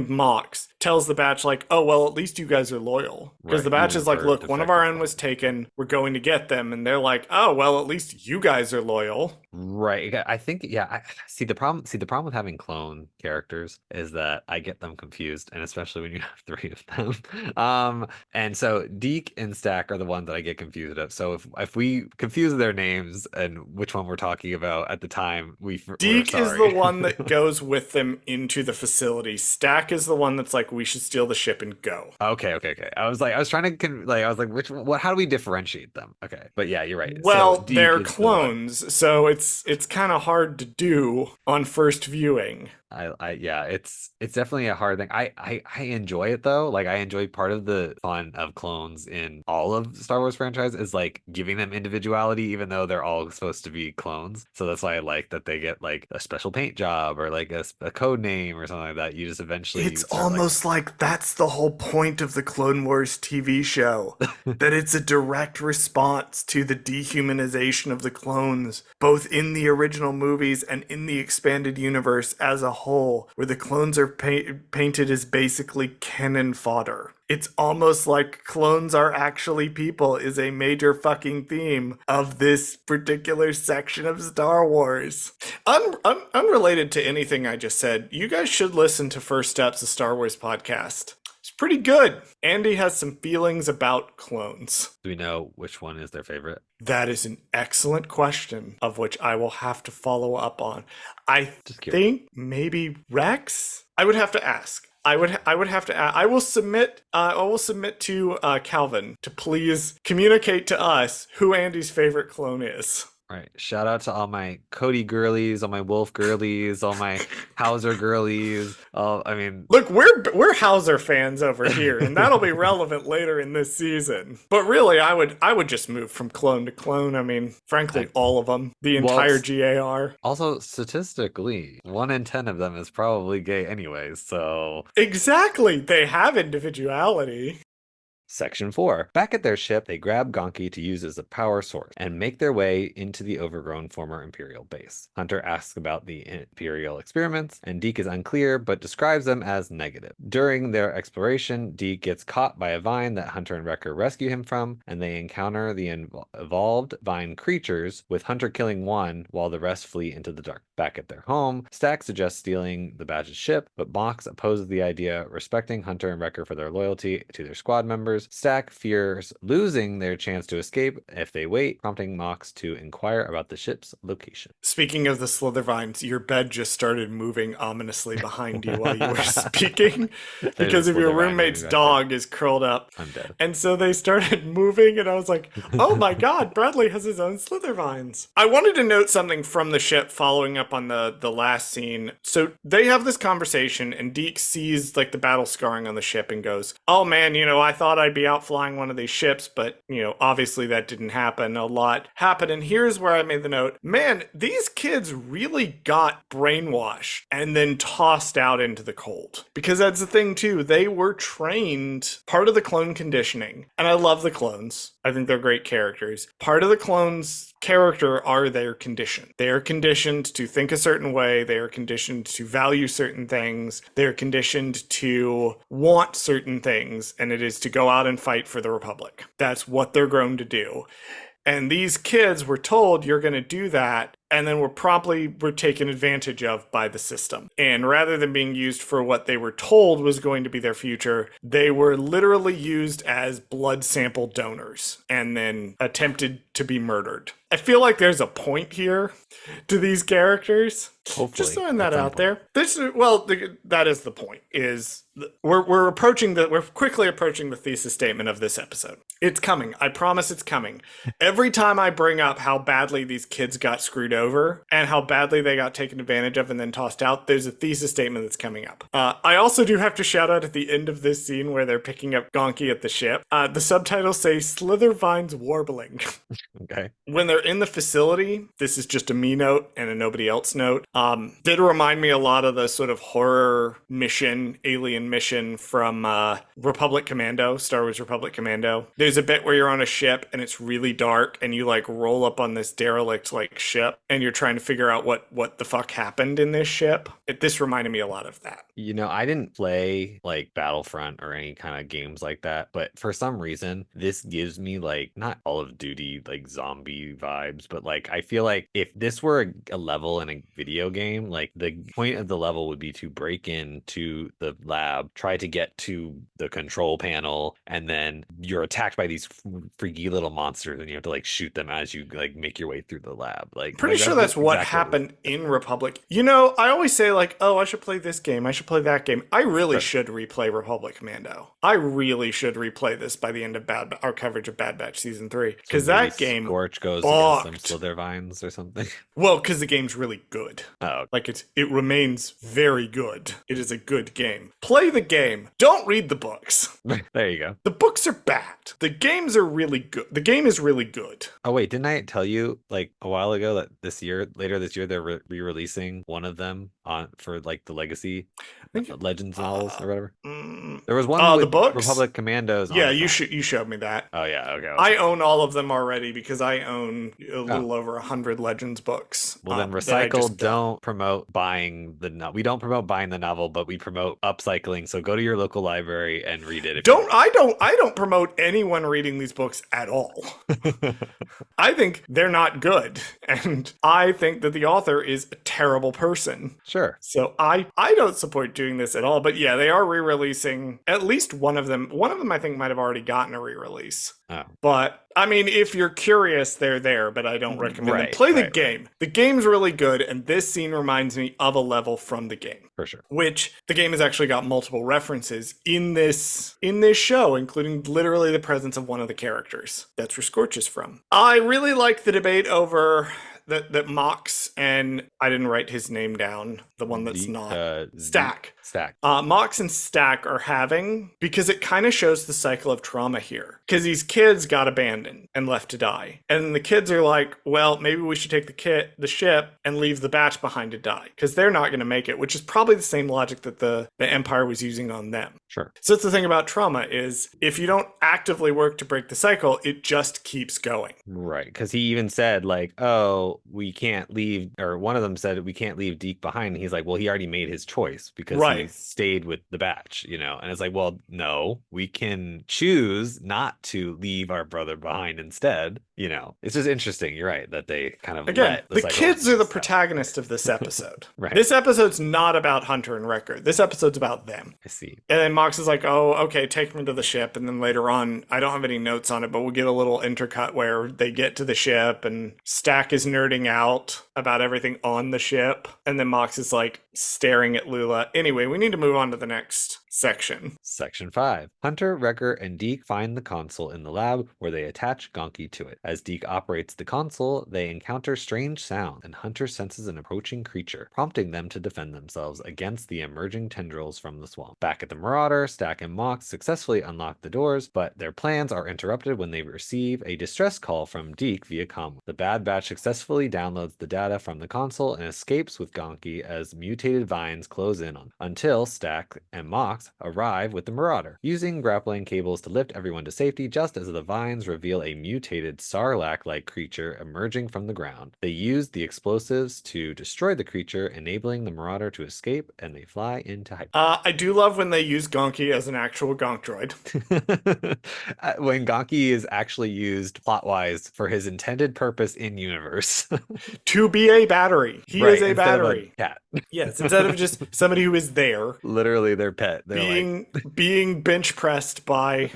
Mox, tells the batch like, "Oh well, at least you guys are loyal." Because the Right, batch even is like, for "Look, one of our defective own was clones. taken. We're going to get them," and they're like, "Oh well, at least you guys are loyal." Right. I think, yeah, I see the problem. See, the problem with having clone characters is that I get them confused, and especially when you have three of them. And so Deke and Stack are the ones that I get confused of. So if we confuse their names and which one we're talking about at the time, we're Deke is the sorry. one that goes with them into the facility. Stack is the one that's like, "We should steal the ship and go." Okay. I was trying to I was like, which what? How do we differentiate them? Okay, but yeah, you're right. So Well, Deke they're is the one. clones, so it's kind of hard to do on first viewing. Yeah, it's definitely a hard thing. I enjoy it though. Like I enjoy part of the fun of clones in all of Star Wars franchise is like giving them individuality, even though they're all supposed to be clones. So that's why I like that they get like a special paint job or like a code name or something like that. You just eventually It's start like, almost like that's the whole point of the Clone Wars TV show. That it's a direct response to the dehumanization of the clones, both in the original movies and in the expanded universe as a whole, where the clones are painted as basically cannon fodder. It's almost like clones are actually people is a major fucking theme of this particular section of Star Wars. Unrelated to anything I just said, you guys should listen to First Steps, a Star Wars podcast. It's pretty good. Andy has some feelings about clones. do we know which one is their favorite? That is an excellent question, of which I will have to follow up on. I Just curious. think maybe Rex. I would have to ask. I would have to. I will submit. I will submit to Calvin to please communicate to us who Andy's favorite clone is. All right. Shout out to all my Cody girlies, all my Wolf girlies, all my Hauser girlies. I mean, Look, we're Hauser fans over here, and that'll be relevant later in this season. But really, I would just move from clone to clone. I mean, frankly, all of them, the well, entire GAR. also statistically, 1 in 10 of them is probably gay anyways. So Exactly, they have individuality. Section 4. Back at their ship, they grab Gonki to use as a power source and make their way into the overgrown former Imperial base. Hunter asks about the Imperial experiments, and Deke is unclear but describes them as negative. During their exploration, Deke gets caught by a vine that Hunter and Wrecker rescue him from, and they encounter the evolved vine creatures, with Hunter killing one while the rest flee into the dark. Back at their home, Stack suggests stealing the Badge's ship, but Mox opposes the idea, respecting Hunter and Wrecker for their loyalty to their squad members. Stack fears losing their chance to escape if they wait, prompting Mox to inquire about the ship's location. Speaking of the Slithervines, your bed just started moving ominously behind you while you were speaking because of your roommate's dog is curled up. I'm dead. And so they started moving, and I was like, oh my god, Bradley has his own Slithervines. I wanted to note something from the ship following up on the last scene. So they have this conversation, and Deke sees like the battle scarring on the ship and goes, oh man, I thought I'd be out flying one of these ships, but obviously that didn't happen. A lot happened, and here's where I made the note. Man, these kids really got brainwashed and then tossed out into the cold. Because that's the thing too, they were trained, part of the clone conditioning, and I love the clones. I think they're great characters. Part of the clones' character are their condition. They are conditioned to think a certain way. They are conditioned to value certain things. They are conditioned to want certain things, and it is to go out and fight for the Republic. That's what they're grown to do. And these kids were told, you're going to do that, and then were taken advantage of by the system. And rather than being used for what they were told was going to be their future, they were literally used as blood sample donors and then attempted to be murdered. I feel like there's a point here to these characters. Hopefully, just throwing that out there. That is the point. Is we're quickly approaching the thesis statement of this episode. It's coming. I promise it's coming. Every time I bring up how badly these kids got screwed over and how badly they got taken advantage of and then tossed out, there's a thesis statement that's coming up. I also do have to shout out at the end of this scene where they're picking up Gonki at the ship. The subtitles say Slithervine's warbling. Okay. When they're in the facility, this is just a me note and a nobody else note. Did remind me a lot of the sort of horror mission, alien mission from Republic Commando, Star Wars Republic Commando. There's a bit where you're on a ship and it's really dark and you like roll up on this derelict like ship and you're trying to figure out what the fuck happened in this ship. This reminded me a lot of that. You know, I didn't play like Battlefront or any kind of games like that, but for some reason, this gives me like not Call of Duty, like zombie vibes, but like I feel like if this were a level in a video game, like the point of the level would be to break into the lab, try to get to the control panel, and then you're attacked by these freaky little monsters and you have to like shoot them as you like make your way through the lab. Like, pretty sure that's what happened in Republic. You know, I always say like, oh, I should play this game, I should play that game. I really should replay Republic Commando. I really should replay this by the end of our coverage of Bad Batch Season 3. Because that game Scorch goes balked. against some Slithervines or something. Well, because the game's really good. Oh. Like it remains very good. It is a good game. Play the game. Don't read the books. There you go. The books are bad. The games are really good. The game is really good. Oh wait, didn't I tell you like a while ago that later this year, they're re-releasing one of them for like the Legacy Legends novels or whatever? There was one with the books? Republic Commandos. Yeah, you showed me that. Oh yeah, okay. I own all of them already because I own a little over 100 Legends books. Well, then Recycle don't promote buying we don't promote buying the novel, but we promote upcycling. So go to your local library and read it. I don't promote anyone reading these books at all. I think they're not good, and I think that the author is a terrible person. Sure. So I don't support doing this at all. But yeah, they are re-releasing at least one of them. One of them I think might have already gotten a re-release. Oh. But I mean, if you're curious, they're there, but I don't recommend them. Play the game. Right. The game's really good, and this scene reminds me of a level from the game. For sure. Which the game has actually got multiple references in this show, including literally the presence of one of the characters. That's where Scorch is from. I really like the debate over that Mox and I didn't write his name down, the one that's not Stack. Mox and Stack are having, because it kind of shows the cycle of trauma here. Because these kids got abandoned and left to die. And the kids are like, well, maybe we should take the ship and leave the batch behind to die. Because they're not going to make it, which is probably the same logic that the Empire was using on them. Sure. So that's the thing about trauma is if you don't actively work to break the cycle, it just keeps going. Right. Because he even said like, oh, we can't leave, or one of them said we can't leave Deke behind. And he's like, well, he already made his choice because he stayed with the batch, you know? And it's like, well, no, we can choose not to leave our brother behind instead. You know, it's just interesting. You're right that they kind of again, the kids are the protagonist of this episode. Right. This episode's not about Hunter and Wrecker. This episode's about them. I see. And then Mox is like, oh, okay, take me to the ship. And then later on, I don't have any notes on it, but we'll get a little intercut where they get to the ship and Stack is nerding out about everything on the ship. And then Mox is like staring at Lula. Anyway, we need to move on to the next section. Section 5. Hunter, Wrecker, and Deke find the console in the lab where they attach Gonki to it. As Deke operates the console, they encounter strange sounds, and Hunter senses an approaching creature, prompting them to defend themselves against the emerging tendrils from the swamp. Back at the Marauder, Stack and Mox successfully unlock the doors, but their plans are interrupted when they receive a distress call from Deke via comm. The Bad Batch successfully downloads the data from the console and escapes with Gonki as mutated vines close in on, until Stack and Mox arrive with the Marauder, using grappling cables to lift everyone to safety just as the vines reveal a mutated Sarlacc-like creature emerging from the ground. They use the explosives to destroy the creature, enabling the Marauder to escape, and they fly into hyper. I do love when they use Gonki as an actual Gonk droid. When Gonki is actually used plot-wise for his intended purpose in universe. To be a battery. He is a battery. Of a cat. Yes, instead of just somebody who is there. Literally their pet. They're being bench pressed by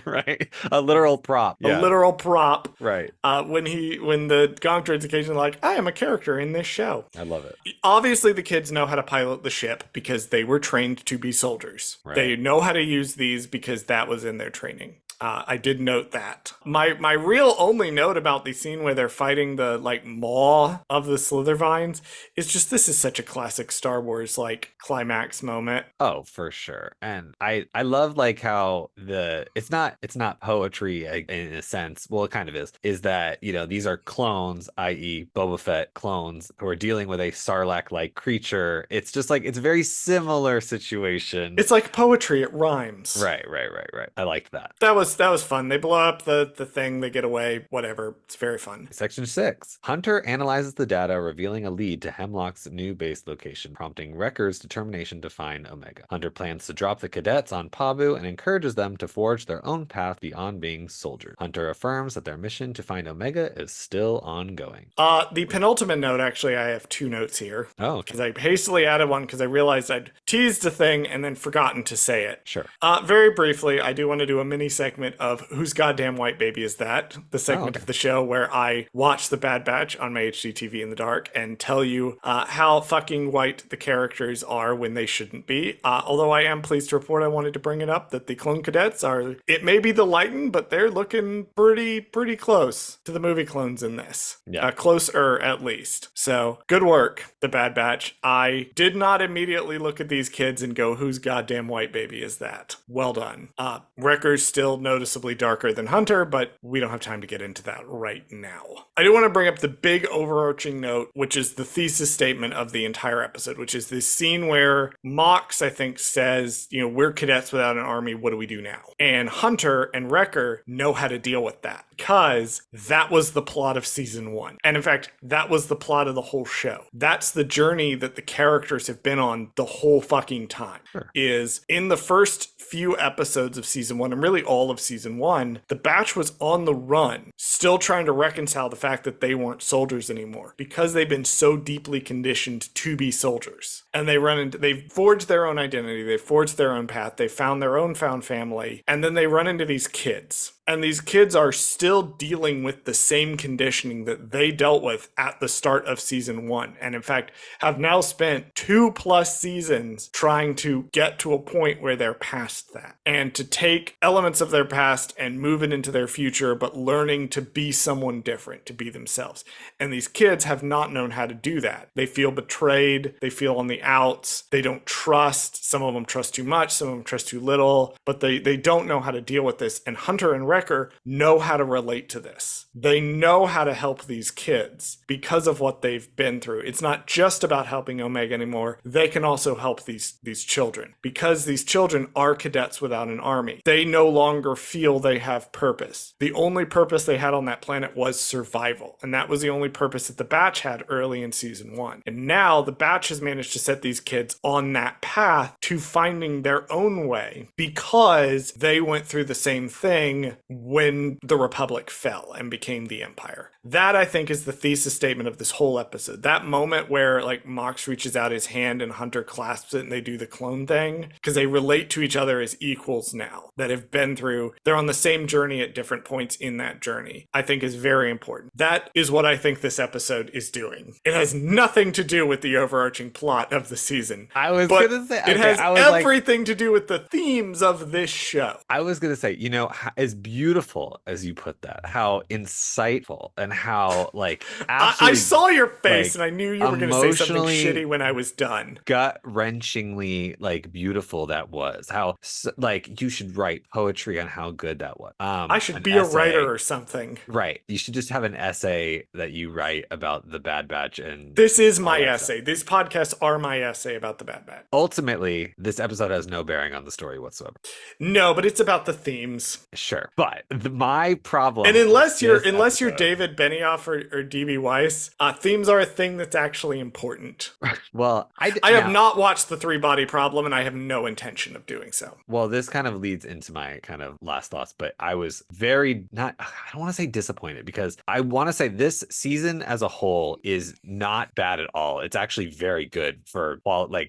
a literal prop. A literal prop. Right. When the Gonk droid's occasionally like, I am a character in this show. I love it. Obviously the kids know how to pilot the ship because they were trained to be soldiers. Right. They know how to use these because that was in their training. I did note that. My real only note about the scene where they're fighting the like maw of the slither vines is just this is such a classic Star Wars like climax moment. Oh, for sure. And I love like how it's not poetry in a sense. Well, it kind of is that, these are clones, i.e. Boba Fett clones who are dealing with a Sarlacc-like creature. It's just like it's a very similar situation. It's like poetry, it rhymes. Right, right, right, right. I liked that. That was fun. They blow up the thing, they get away, whatever. It's very fun. Section 6. Hunter analyzes the data, revealing a lead to Hemlock's new base location, prompting Wrecker's determination to find Omega. Hunter plans to drop the cadets on Pabu and encourages them to forge their own path beyond being soldiers. Hunter affirms that their mission to find Omega is still ongoing. The penultimate note, actually, I have two notes here. Oh, okay. Because I hastily added one because I realized I'd teased a thing and then forgotten to say it. Sure. Very briefly, I do want to do a mini segment of Whose Goddamn White Baby Is That? The segment okay. of the show where I watch The Bad Batch on my HDTV in the dark and tell you how fucking white the characters are when they shouldn't be. Although I am pleased to report, I wanted to bring it up that the clone cadets are, it may be the lighten, but they're looking pretty close to the movie clones in this. Yeah. Closer at least. So good work, The Bad Batch. I did not immediately look at these kids and go, whose goddamn white baby is that? Well done. Wrecker's still noticeably darker than Hunter, but we don't have time to get into that right now. I do want to bring up the big overarching note, which is the thesis statement of the entire episode, which is this scene where Mox, I think, says, we're cadets without an army, what do we do now? And Hunter and Wrecker know how to deal with that because that was the plot of season 1. And in fact, that was the plot of the whole show. That's the journey that the characters have been on the whole fucking time. Sure. Is in the first few episodes of season 1, and really all of season 1, the Batch was on the run, still trying to reconcile the fact that they weren't soldiers anymore because they've been so deeply conditioned to be soldiers. And they've forged their own identity, they've forged their own path, they found their own found family, and then they run into these kids. And these kids are still dealing with the same conditioning that they dealt with at the start of season 1. And in fact, have now spent 2+ seasons trying to get to a point where they're past that. And to take elements of their past and move it into their future, but learning to be someone different, to be themselves. And these kids have not known how to do that. They feel betrayed. They feel on the outs. They don't trust. Some of them trust too much. Some of them trust too little. But they don't know how to deal with this. And Hunter and Wrecker know how to relate to this. They know how to help these kids because of what they've been through. It's not just about helping Omega anymore. They can also help these children because these children are cadets without an army. They no longer feel they have purpose. The only purpose they had on that planet was survival. And that was the only purpose that the Batch had early in season 1. And now the Batch has managed to set these kids on that path to finding their own way because they went through the same thing when the Republic fell and became the Empire. That, I think, is the thesis statement of this whole episode. That moment where, like, Mox reaches out his hand and Hunter clasps it and they do the clone thing, because they relate to each other as equals now, that have been through, they're on the same journey at different points in that journey, I think is very important. That is what I think this episode is doing. It has nothing to do with the overarching plot of the season. I was going to say, it has everything to do with the themes of this show. I was going to say, as beautiful as you put that, how insightful and how, like, absolutely, I saw your face, like, and I knew you were going to say something shitty when I was done. Gut-wrenchingly, like, beautiful that was. How, like, you should write poetry on how good that was. I should be a writer or something. Right. You should just have an essay that you write about the Bad Batch. And this is my essay. Stuff. These podcasts are my essay about the Bad Batch. Ultimately, this episode has no bearing on the story whatsoever. No, but it's about the themes. Sure. But my problem, and unless you're David Benioff or D.B. Weiss, themes are a thing that's actually important. Well, I have not watched The Three-Body Problem, and I have no intention of doing so. Well, this kind of leads into my kind of last thoughts, but I was I don't want to say disappointed, because I want to say this season as a whole is not bad at all. It's actually very good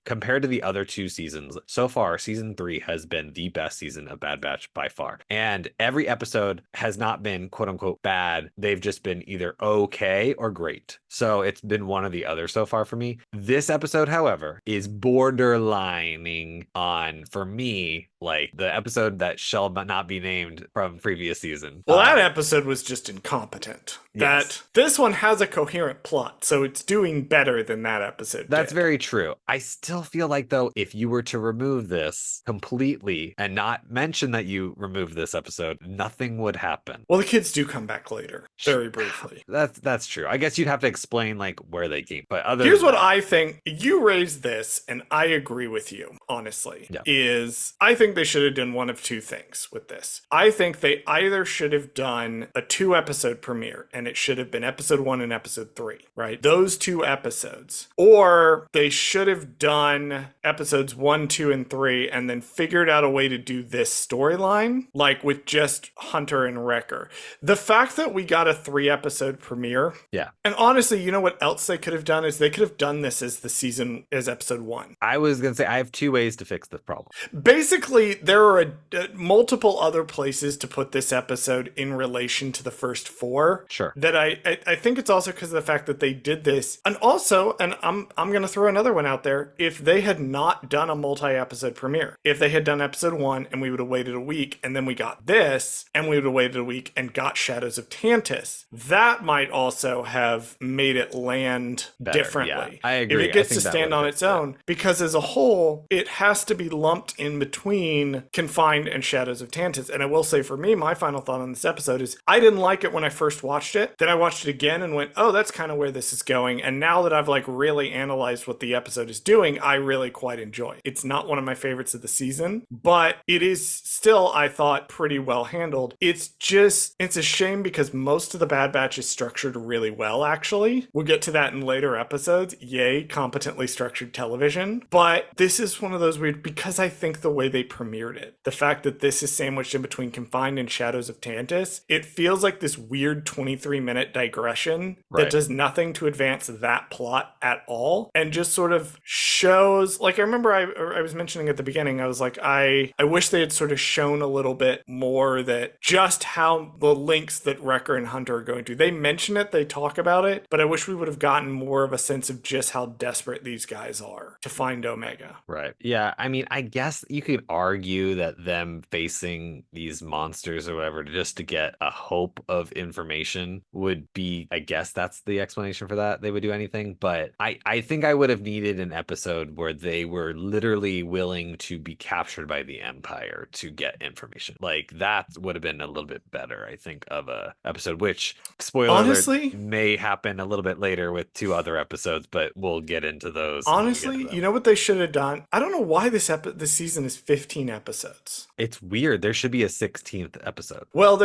compared to the other two seasons. So far, season 3 has been the best season of Bad Batch by far. And every episode has not been quote unquote bad. They've just been either okay or great. So it's been one or the other so far for me. This episode, however, is borderlining on, for me, like the episode that shall not be named from previous season. Well, that episode was just incompetent. Yes. This one has a coherent plot, so it's doing better than that episode That's did. very true. I still feel like, though, if you were to remove this completely and not mention that you removed this episode, nothing would happen. Well, the kids do come back later, very briefly. That's true. I guess you'd have to explain like where they came. But here's what I think. You raised this, and I agree with you, honestly. Yeah. Is I think they should have done one of two things with this. I think they either should have done a 2-episode premiere, and it should have been episode 1 and episode 3, right? Those 2 episodes. Or they should have done episodes 1, 2, and 3, and then figured out a way to do this storyline, like with just Hunter and Wrecker. The fact that we got a 3-episode premiere. Yeah. And honestly, you know what else they could have done is they could have done this as the season, as episode 1. I was going to say, I have 2 ways to fix this problem. Basically, there are multiple other places to put this episode in relation to the first 4. Sure. That I think it's also because of the fact that they did this. And also, and I'm going to throw another one out there. If they had not done a multi-episode premiere, if they had done episode 1 and we would have waited a week and then we got this and we would have waited a week and got Shadows of Tantus, that might also have made it land better, differently. Yeah, I agree. If it gets to stand on its own, because as a whole, it has to be lumped in between Confined and Shadows of Tantus. And I will say for me, my final thought on this episode is I didn't like it when I first watched it. Then I watched it again and went, oh, that's kind of where this is going. And now that I've like really analyzed what the episode is doing, I really quite enjoy it. It's not one of my favorites of the season, but it is still, I thought, pretty well handled. It's a shame because most of the Bad Batch is structured really well, actually. We'll get to that in later episodes. Yay, competently structured television. But this is one of those weird, because I think the way they premiered it, the fact that this is sandwiched in between Confined and Shadows of Tantus, it feels like this weird 23-minute digression that does nothing to advance that plot at all and just sort of shows, like I remember I was mentioning at the beginning, I was like, I wish they had sort of shown a little bit more that just how the links that Wrecker and Hunter are going to. They mention it, they talk about it, but I wish we would have gotten more of a sense of just how desperate these guys are to find Omega. Right. Yeah. I mean, I guess you could argue that them facing these monsters or whatever just to get a hope of information would be, I guess that's the explanation for that. They would do anything. But I think I would have needed an episode where they were literally willing to be captured by the Empire to get information. Like that would have been a little bit better, I think, of a episode, which spoiler alert, may happen a little bit later with 2 other episodes, but we'll get into those. Honestly, you know what they should have done? I don't know why this season is 15 episodes. It's weird. There should be a 16th episode. Well,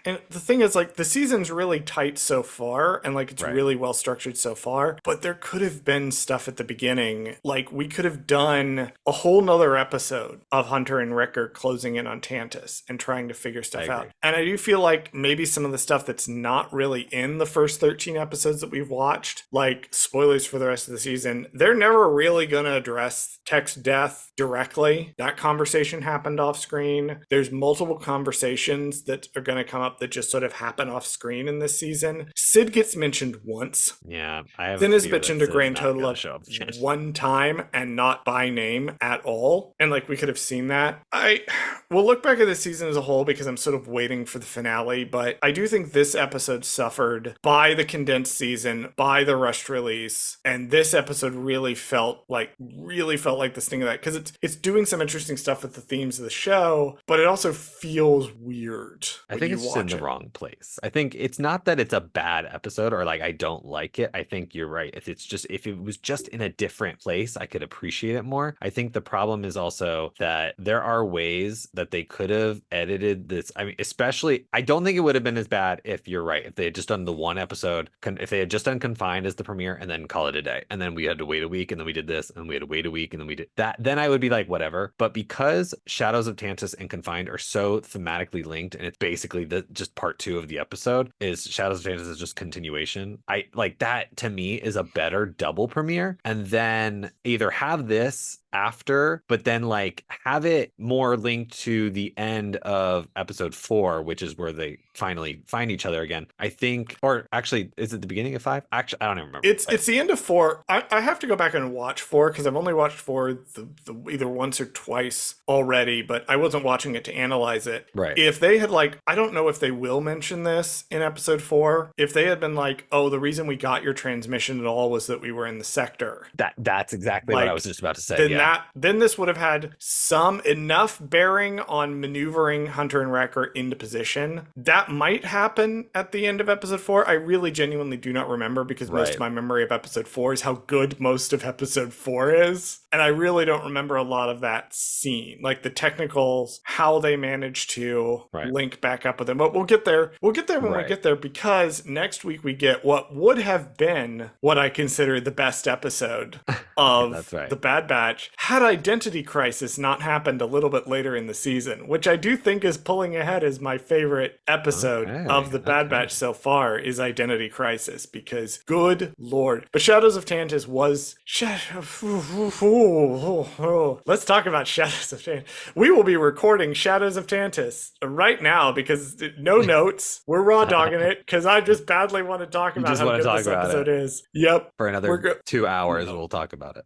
and the thing is, like, the season's really tight so far, and like it's really well structured so far, but there could have been stuff at the beginning. Like, we could have done a whole nother episode of Hunter and Wrecker closing in on Tantus and trying to figure stuff out. And I do feel like maybe some of the stuff that's not really in the first 13 episodes that we've watched, like spoilers for the rest of the season, they're never really going to address Tech's death directly. That conversation happened off screen. There's multiple conversations that are going to come up that just sort of happen off screen in this season. Sid gets mentioned once. Yeah, I have. Then is mentioned a grand total of 1 time and not by name at all. And like we could have seen that. We'll look back at this season as a whole because I'm sort of waiting for the finale, but I do think this episode suffered by the condensed season, by the rushed release, and this episode really felt like the sting of that because it's doing some interesting stuff with the themes of the show, but it also feels weird. I think it's just in the wrong place. I think it's not that it's a bad episode or like I don't like it. I think you're right. If it was just in a different place, I could appreciate it more. I think the problem is also that there are ways that they could have edited this. I mean, especially, I don't think it would have been as bad if you're right. If they had just done the 1 episode, if they had just done Confined as the premiere and then call it a day. And then we had to wait a week and then we did this and we had to wait a week and then we did that. Then I would be like, whatever. But because Shadows of Tantus and Confined are so thematically linked and it's basically just part 2 of the episode is Shadows of Tantus is just continuation. I like that to me is a better double premiere, and then either have this after, but then like have it more linked to the end of episode 4, which is where they finally find each other again. I think, or actually, is it the beginning of 5? Actually, I don't even remember. It's the end of 4. I have to go back and watch 4 because I've only watched 4 either once or twice already, but I wasn't watching it to analyze it. Right. If they had like, I don't know if they will mention this in episode 4. If they had been like, oh, the reason we got your transmission at all was that we were in the sector. That's exactly what I was just about to say. Then this would have had some enough bearing on maneuvering Hunter and Wrecker into position. That might happen at the end of episode 4. I really genuinely do not remember because most of my memory of episode 4 is how good most of episode 4 is. And I really don't remember a lot of that scene, like the technicals, how they managed to link back up with them. But we'll get there. We'll get there when we get there, because next week we get what would have been what I consider the best episode of The Bad Batch had Identity Crisis not happened a little bit later in the season, which I do think is pulling ahead as my favorite episode of The Bad Batch so far is Identity Crisis, because good lord. But Shadows of Tantus was... Let's talk about Shadows of Tantus. We will be recording Shadows of Tantus right now because no notes. We're raw dogging it because I just badly want to talk about how good this episode is. Yep. For another 2 hours, we'll talk about it.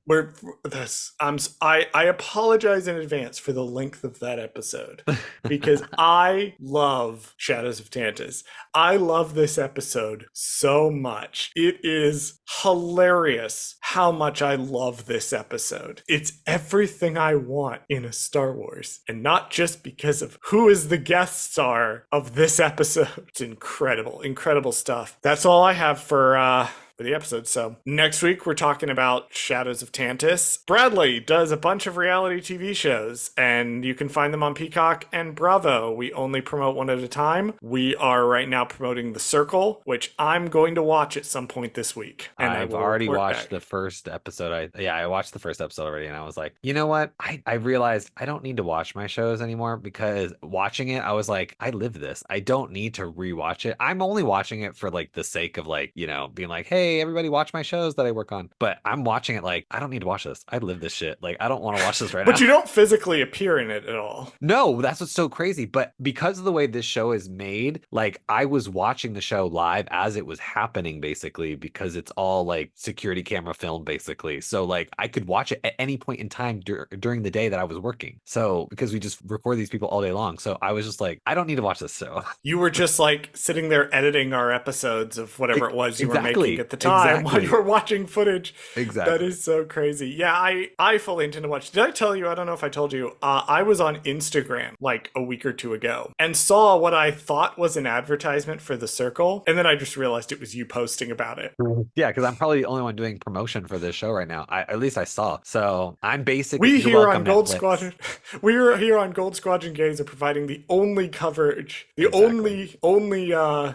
I apologize in advance for the length of that episode because I love Shadows of Tantus. I love this episode so much. It is hilarious how much I love this episode. It's everything I want in a Star Wars, and not just because of who is the guest star of this episode. It's incredible stuff. That's all I have for the episode. So next week we're talking about Shadows of Tantus. Bradley does a bunch of reality TV shows, and you can find them on Peacock and Bravo. We only promote one at a time. We are right now promoting The Circle, which I'm going to watch at some point this week. And I've already watched the first episode. I watched the first episode already, and I was like, you know what? I realized I don't need to watch my shows anymore, because watching it, I was like, I live this. I don't need to rewatch it. I'm only watching it for like the sake of like, being like, hey, everybody watch my shows that I work on. But I'm watching it like, I don't need to watch this. I live this shit. Like, I don't want to watch this right now. But you don't physically appear in it at all. No, that's what's so crazy. But because of the way this show is made, like, I was watching the show live as it was happening, basically, because it's all like security camera film, basically. So like I could watch it at any point in time during the day that I was working. So because we just record these people all day long. So I was just like, I don't need to watch this show. You were just like sitting there editing our episodes of whatever it was you were making at the time while you were watching footage. Exactly. That is so crazy. Yeah, I fully intend to watch. Did I tell you? I don't know if I told you. I was on Instagram like a week or two ago and saw what I thought was an advertisement for The Circle. And then I just realized it was you posting about it. Yeah, because I'm probably the only one doing promotion for this show right now. At least I saw. So I'm basically... We here on Gold Squadron... We are here on Gold Squadron Gays are providing the only coverage, the only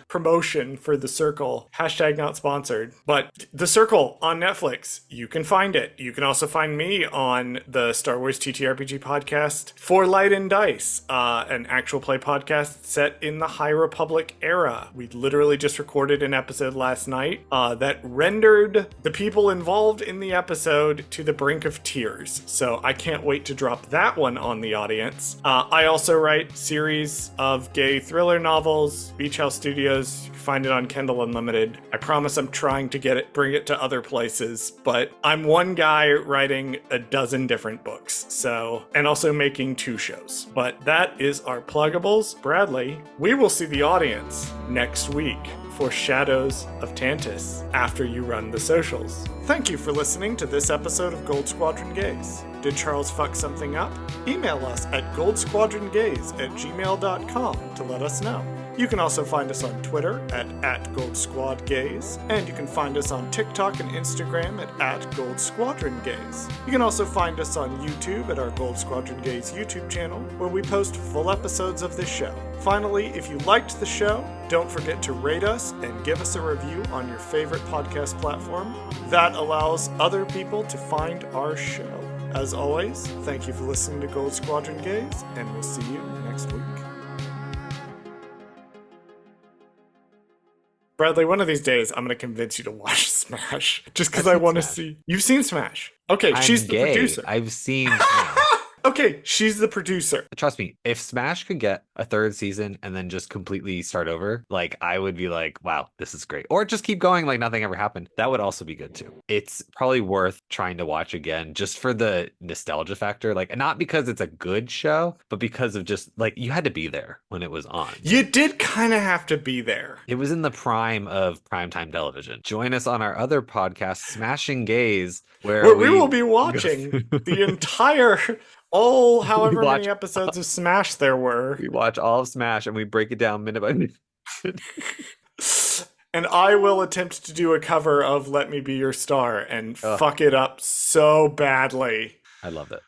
promotion for The Circle. # not sponsored. But The Circle on Netflix, you can find it. You can also find me on the Star Wars TTRPG podcast For Light and Dice, an actual play podcast set in the High Republic era. We literally just recorded an episode last night that rendered the people involved in the episode to the brink of tears. So I can't wait to drop that one on the audience. I also write series of gay thriller novels, Beach House Studios. You can find it on Kindle Unlimited. I promise I'm trying to bring it to other places, but I'm one guy writing a dozen different books, and also making 2 shows. But that is our pluggables. Bradley, we will see the audience next week for Shadows of Tantus after you run the socials. Thank you for listening to this episode of Gold Squadron Gays. Did Charles fuck something up? Email us at goldsquadrongays@gmail.com to let us know. You can also find us on Twitter at @GoldSquadGays, and you can find us on TikTok and Instagram at @GoldSquadronGays. You can also find us on YouTube at our Gold Squadron Gays YouTube channel, where we post full episodes of this show. Finally, if you liked the show, don't forget to rate us and give us a review on your favorite podcast platform. That allows other people to find our show. As always, thank you for listening to Gold Squadron Gays, and we'll see you next week. Bradley, one of these days, I'm going to convince you to watch Smash just because I've I seen want to Smash. see. You've seen Smash. Okay, she's I'm the gay. producer. I've seen Smash. Okay, she's the producer. Trust me, if Smash could get a third season and then just completely start over, like I would be like, wow, this is great. Or just keep going like nothing ever happened. That would also be good too. It's probably worth trying to watch again just for the nostalgia factor. Like, not because it's a good show, but because of just like you had to be there when it was on. You did kind of have to be there. It was in the prime of primetime television. Join us on our other podcast, Smashing Gaze, where Where we will we be go watching through, the entire, all we however many watch episodes of Smash there were. we watch all of Smash and we break it down minute by minute. And I will attempt to do a cover of Let Me Be Your Star and Ugh, fuck it up so badly. I loved it.